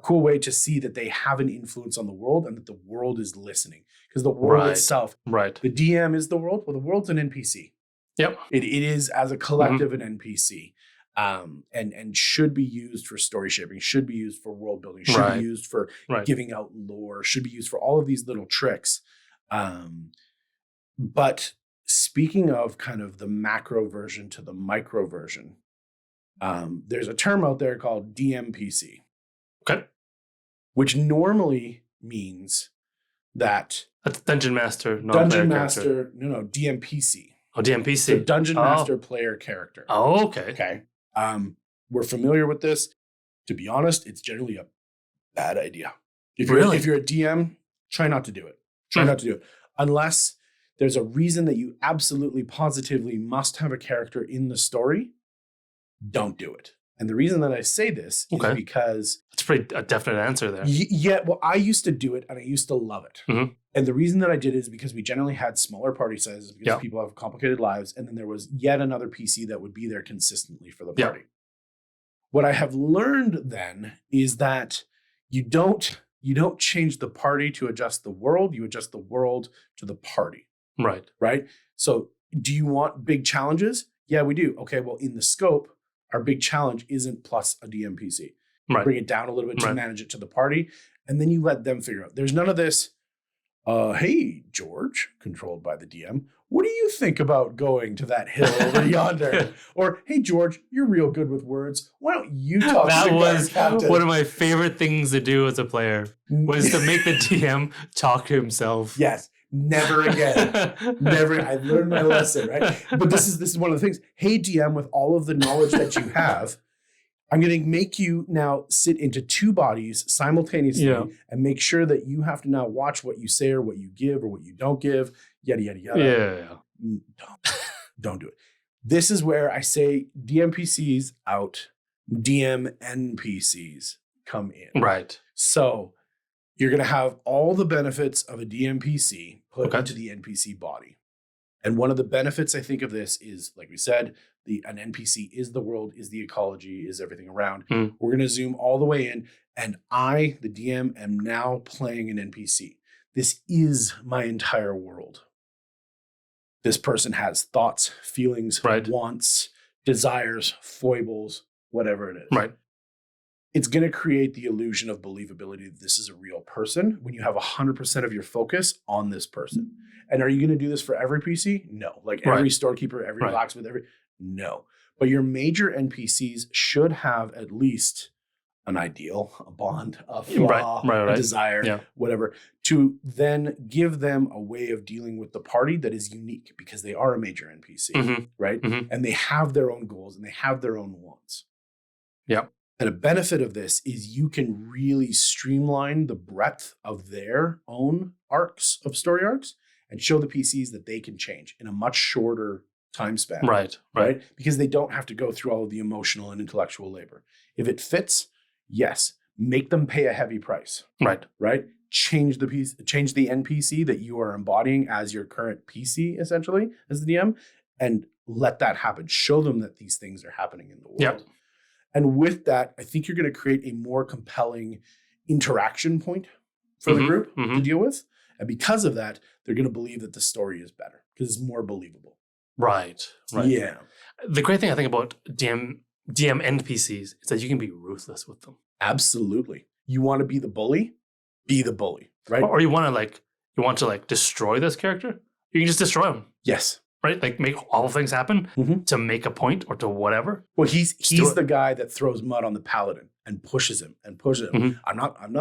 way to see that they have an influence on the world and that the world is listening. Because the world itself, the DM is the world. Well, the world's an NPC. Yep. It is as a collective an NPC. And should be used for story shaping, should be used for world building, should be used for giving out lore, should be used for all of these little tricks. But speaking of kind of the macro version to the micro version, there's a term out there called DMPC. Okay. Which normally means that that's Dungeon Master, Dungeon Master, no, DMPC. Oh, DMPC. So Dungeon Master player character. Oh, okay. Okay. We're familiar with this. To be honest, it's generally a bad idea. If you're a DM, try not to do it. Try not to do it. Unless there's a reason that you absolutely positively must have a character in the story, don't do it. And the reason that I say this is because... It's a definite answer there. Yeah, well, I used to do it and I used to love it. Mm-hmm. And the reason that I did it is because we generally had smaller party sizes because people have complicated lives. And then there was yet another PC that would be there consistently for the party. What I have learned then is that you don't change the party to adjust the world. You adjust the world to the party. Right. Right. So do you want big challenges? Yeah, we do. Okay. Well, in the scope, our big challenge isn't plus a DMPC. Right. Bring it down a little bit to manage it to the party. And then you let them figure out. There's none of this, hey, George, controlled by the DM, what do you think about going to that hill over yonder? Or, hey, George, you're real good with words. Why don't you talk to the guard captain? That was one of my favorite things to do as a player, was to make the DM talk to himself. Yes. Never again. Never. I've learned my lesson, right? But this is one of the things. Hey, DM, with all of the knowledge that you have, I'm going to make you now sit into two bodies simultaneously and make sure that you have to now watch what you say or what you give or what you don't give, yada, yada, yada. Yeah. Don't do it. This is where I say DMPCs out, DM NPCs come in. Right. So you're going to have all the benefits of a DMPC put into the NPC body. And one of the benefits, I think, of this is, like we said, an NPC is the world, is the ecology, is everything around. We're going to zoom all the way in. And I, the DM, am now playing an NPC. This is my entire world. This person has thoughts, feelings, wants, desires, foibles, whatever it is. Right. It's going to create the illusion of believability that this is a real person when you have 100% of your focus on this person. And are you going to do this for every PC? No. Like every storekeeper, every blacksmith, no. But your major NPCs should have at least an ideal, a bond, a flaw, a desire, whatever, to then give them a way of dealing with the party that is unique because they are a major NPC, right? And they have their own goals and they have their own wants. Yeah. And a benefit of this is you can really streamline the breadth of their own arcs of story arcs and show the PCs that they can change in a much shorter time span. Right. Because they don't have to go through all of the emotional and intellectual labor. If it fits, yes, make them pay a heavy price. Right. Change the NPC that you are embodying as your current PC, essentially, as the DM, and let that happen. Show them that these things are happening in the world. Yep. And with that, I think you're going to create a more compelling interaction point for the group to deal with. And because of that, they're going to believe that the story is better because it's more believable. Right. Yeah. The great thing I think about DM NPCs is that you can be ruthless with them. Absolutely. You want to be the bully, right? Or you want to destroy this character. You can just destroy them. Yes. Right? Like make all things happen to make a point or to whatever. Well, he's the guy that throws mud on the paladin and pushes him. I'm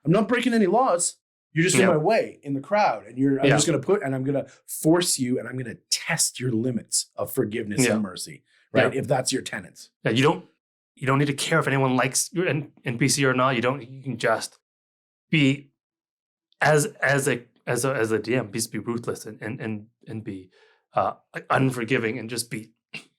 not breaking any laws. You're just in my way in the crowd, and I'm just going to I'm going to force you, and I'm going to test your limits of forgiveness and mercy, right? If that's your tenets. Yeah, you don't need to care if anyone likes your NPC or not. You can just be as a DM, just be ruthless and be unforgiving, and just be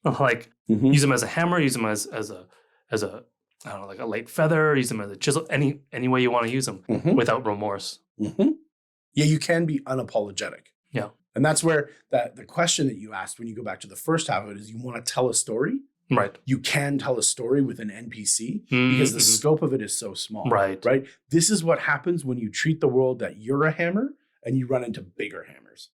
like use them as a hammer, use them as a I don't know, like a light feather, use them as a chisel, any way you want to use them without remorse. Yeah, you can be unapologetic. Yeah. And that's where the question that you asked when you go back to the first half of it is, you want to tell a story? Right. You can tell a story with an NPC because the scope of it is so small. Right. This is what happens when you treat the world that you're a hammer and you run into bigger hammers.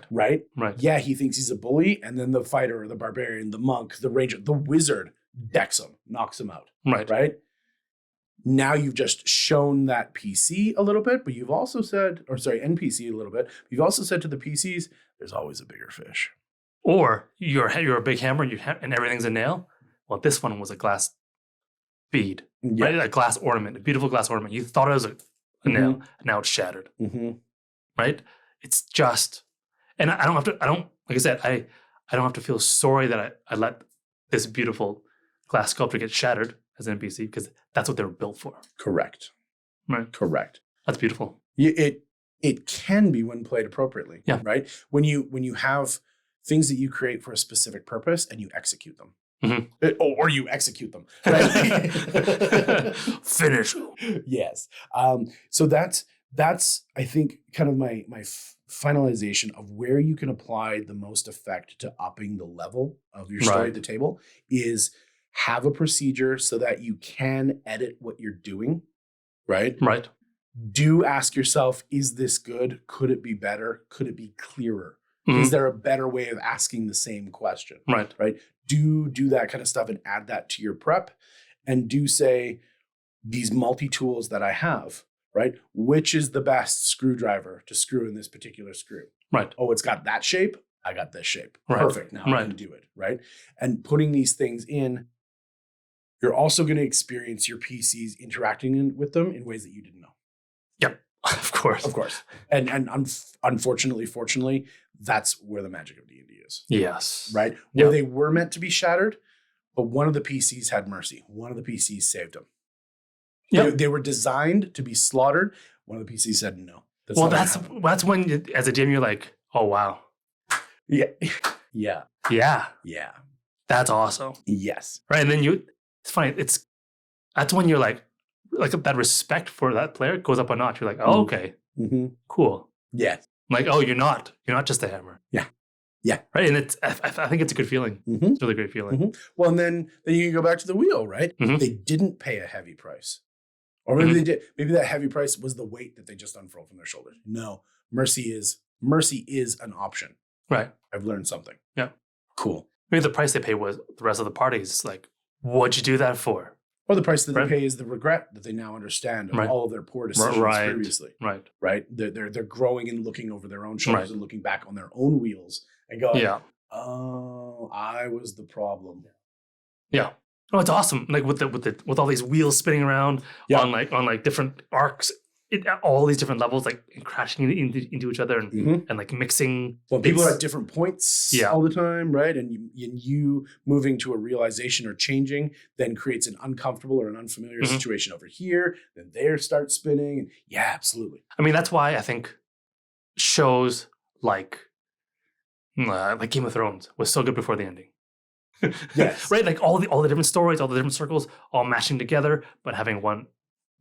Right. Yeah, he thinks he's a bully, and then the fighter or the barbarian, the monk, the ranger, the wizard decks him, knocks him out. Right. Now you've just shown that PC a little bit, but you've also said, NPC a little bit. You've also said to the PCs, there's always a bigger fish. Or you're a big hammer and everything's a nail. Well, this one was a glass bead, right? A glass ornament, a beautiful glass ornament. You thought it was a nail, and now it's shattered. Right? It's just, and I don't have to feel sorry that I let this beautiful glass sculpture get shattered as an NPC, because that's what they were built for. Correct. Right. Correct. That's beautiful. It can be when played appropriately. Yeah. Right. When you have things that you create for a specific purpose and you execute them. Or you execute them. Right? Finish. Yes. So that's I think kind of my finalization of where you can apply the most effect to upping the level of your story at the table is have a procedure so that you can edit what you're doing, right? Right. Do ask yourself, is this good? Could it be better? Could it be clearer? Is there a better way of asking the same question? Right. Right. Do that kind of stuff and add that to your prep, and do say, these multi-tools that I have, right? Which is the best screwdriver to screw in this particular screw? Right. Oh, it's got that shape. I got this shape. Right. Perfect. Now I can do it. Right. And putting these things in, you're also going to experience your PCs interacting with them in ways that you didn't know. Yep. Of course. Of course. And unfortunately, fortunately, that's where the magic of D&D is. Yes. Right? Where they were meant to be shattered, but one of the PCs had mercy. One of the PCs saved them. Yeah. They were designed to be slaughtered. One of the PCs said no. That's when, as a DM, you're like, oh, wow. Yeah. Yeah. Yeah. Yeah. That's awesome. Yes. Right. And then it's funny. That's when you're like that respect for that player goes up a notch. You're like, oh, okay, cool. Yeah. Like, oh, you're not just a hammer. Yeah. Yeah. Right. And I think it's a good feeling. It's a really great feeling. Well, and then you can go back to the wheel, right? They didn't pay a heavy price. Or maybe they did. Maybe that heavy price was the weight that they just unfurled from their shoulders. No, mercy is an option. Right. I've learned something. Yeah. Cool. Maybe the price they pay was the rest of the parties. Like, what'd you do that for? Or the price that they pay is the regret that they now understand of all of their poor decisions previously. Right. Right. They're growing and looking over their own shoulders and looking back on their own wheels and going, oh, I was the problem. Yeah. Oh, it's awesome! Like with all these wheels spinning around on like different arcs, all these different levels, like and crashing into each other and like mixing. Well, people are at different points all the time, right? And you moving to a realization or changing then creates an uncomfortable or an unfamiliar situation over here. Then they start spinning, and absolutely. I mean, that's why I think shows like Game of Thrones was so good before the ending. Yes. Right? Like all the different stories, all the different circles, all mashing together, but having one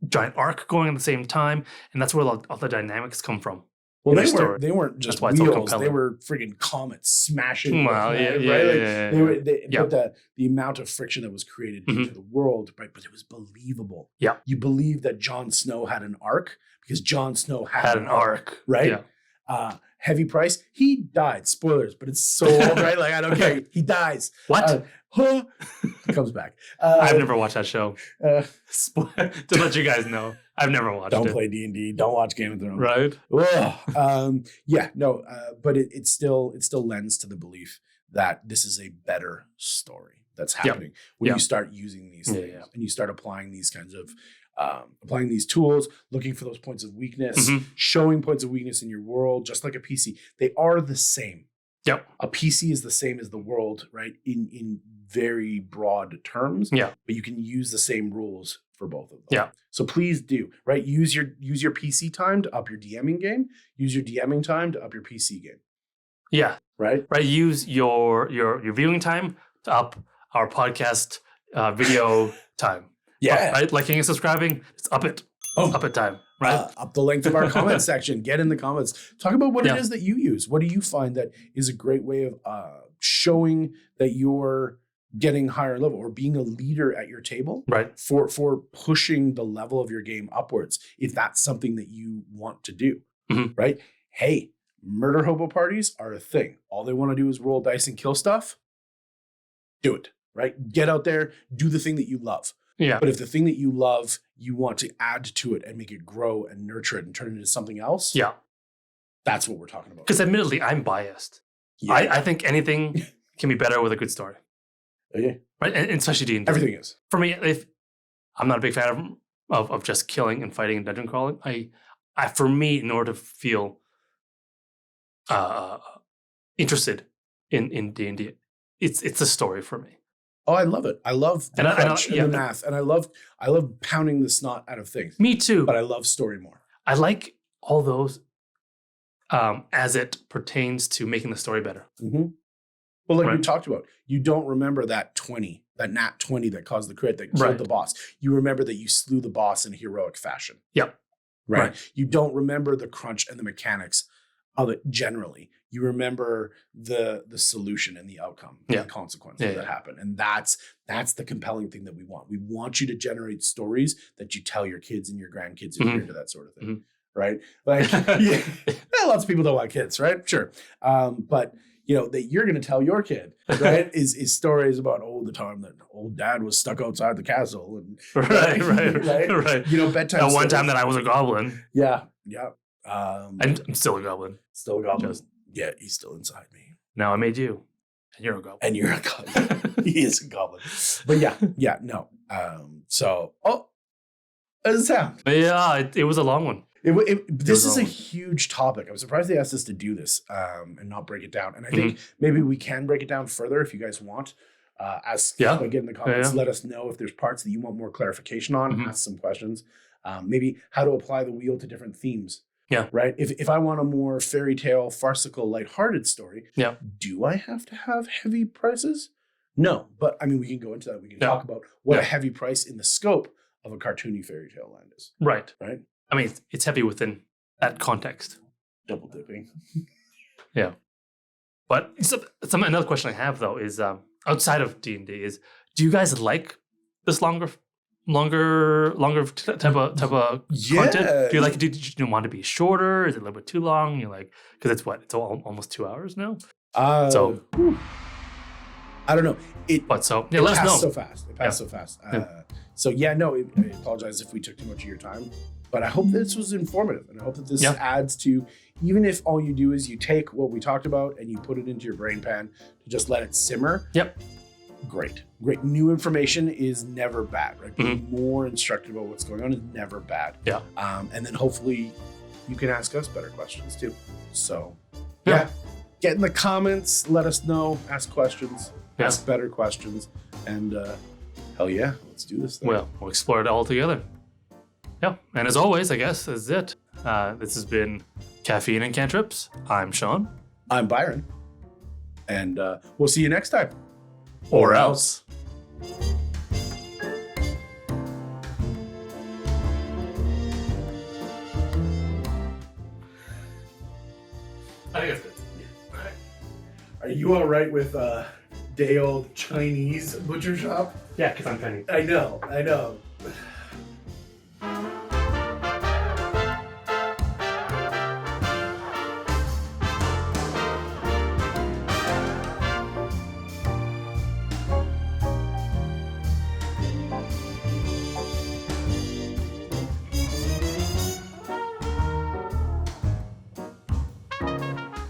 giant arc going at the same time. And that's where all the dynamics come from. Well, they weren't just wheels. They were friggin' comets smashing. Well, But the amount of friction that was created into the world, right? But it was believable. Yeah. You believe that Jon Snow had an arc because Jon Snow had an arc, right? Yeah. Heavy price. He died. Spoilers, but it's so old, right? Like, I don't care. He dies. What? He comes back. I've never watched that show. To let you guys know, I've never watched it. Don't play D&D. Don't watch Game of Thrones. Right. But it still lends to the belief that this is a better story that's happening when you start using these things and you start applying these kinds of applying these tools, looking for those points of weakness, showing points of weakness in your world, just like a PC. They are the same. Yep. A PC is the same as the world, right? In very broad terms. Yeah. But you can use the same rules for both of them. Yeah. So please do, right? Use your PC time to up your DMing game. Use your DMing time to up your PC game. Yeah. Right? Right. Use your viewing time to up our podcast video time. Yeah. Right? Liking and subscribing, just up it. Up it time. Right? Up the length of our comment section. Get in the comments. Talk about what it is that you use. What do you find that is a great way of showing that you're getting higher level or being a leader at your table? Right. For pushing the level of your game upwards, if that's something that you want to do. Right? Hey, murder hobo parties are a thing. All they want to do is roll dice and kill stuff. Do it. Right? Get out there. Do the thing that you love. Yeah. But if the thing that you love, you want to add to it and make it grow and nurture it and turn it into something else. Yeah. That's what we're talking about. Because admittedly, I'm biased. Yeah. I think anything can be better with a good story. Okay. Right? And especially D&D. Everything is. For me, if I'm not a big fan of just killing and fighting and dungeon crawling, I for me, in order to feel interested in D&D, it's a story for me. Oh, I love it. I love the crunch and the math. And I love pounding the snot out of things. Me too. But I love story more. I like all those as it pertains to making the story better. Well, like we talked about, you don't remember that nat 20 that caused the crit that killed the boss. You remember that you slew the boss in a heroic fashion. Yep. Right? You don't remember the crunch and the mechanics of it generally. You remember the solution and the outcome, and the consequences that happen. And that's That's the compelling thing that we want. We want you to generate stories that you tell your kids and your grandkids if you're into that sort of thing, right? Like, yeah, lots of people don't want kids, right? Sure. But that you're going to tell your kid, right, is stories about, the time that old dad was stuck outside the castle. And right. Bedtime one time that I was a goblin. Yeah. I'm still a goblin. Still a goblin. Yeah, he's still inside me. Now I made you. And you're a goblin. And you're a goblin. He is a goblin. But no. So, how does it sound? Yeah, it was a long one. This is a huge topic. I'm surprised they asked us to do this and not break it down. And I think maybe we can break it down further if you guys want. Get in the comments. Let us know if there's parts that you want more clarification on. Ask some questions. Maybe how to apply the wheel to different themes. Yeah. Right. If I want a more fairy tale, farcical, lighthearted story, do I have to have heavy prices? No. But I mean, we can go into that. We can talk about what a heavy price in the scope of a cartoony fairy tale land is. Right. Right. I mean, it's heavy within that context. Double dipping. Yeah. But another question I have though is outside of D&D is, do you guys like this longer type of content? Do you like? Do you want it to be shorter? Is it a little bit too long? You're like, because it's almost 2 hours now. I don't know. Let us know. It passed so fast. I apologize if we took too much of your time, but I hope this was informative, and I hope that this adds to, even if all you do is you take what we talked about and you put it into your brain pan to just let it simmer. Yep. Great. New information is never bad, right? Being more instructed about what's going on is never bad. Yeah. And then hopefully you can ask us better questions too. So get in the comments, let us know, ask questions, ask better questions, and hell yeah, let's do this thing. Well, we'll explore it all together. Yeah. And as always, I guess this is it. This has been Caffeine and Cantrips. I'm Sean. I'm Byron. And we'll see you next time. Or else. I think that's good. Yeah. Are you all right with day old Chinese butcher shop? Yeah, because I'm Chinese. I know.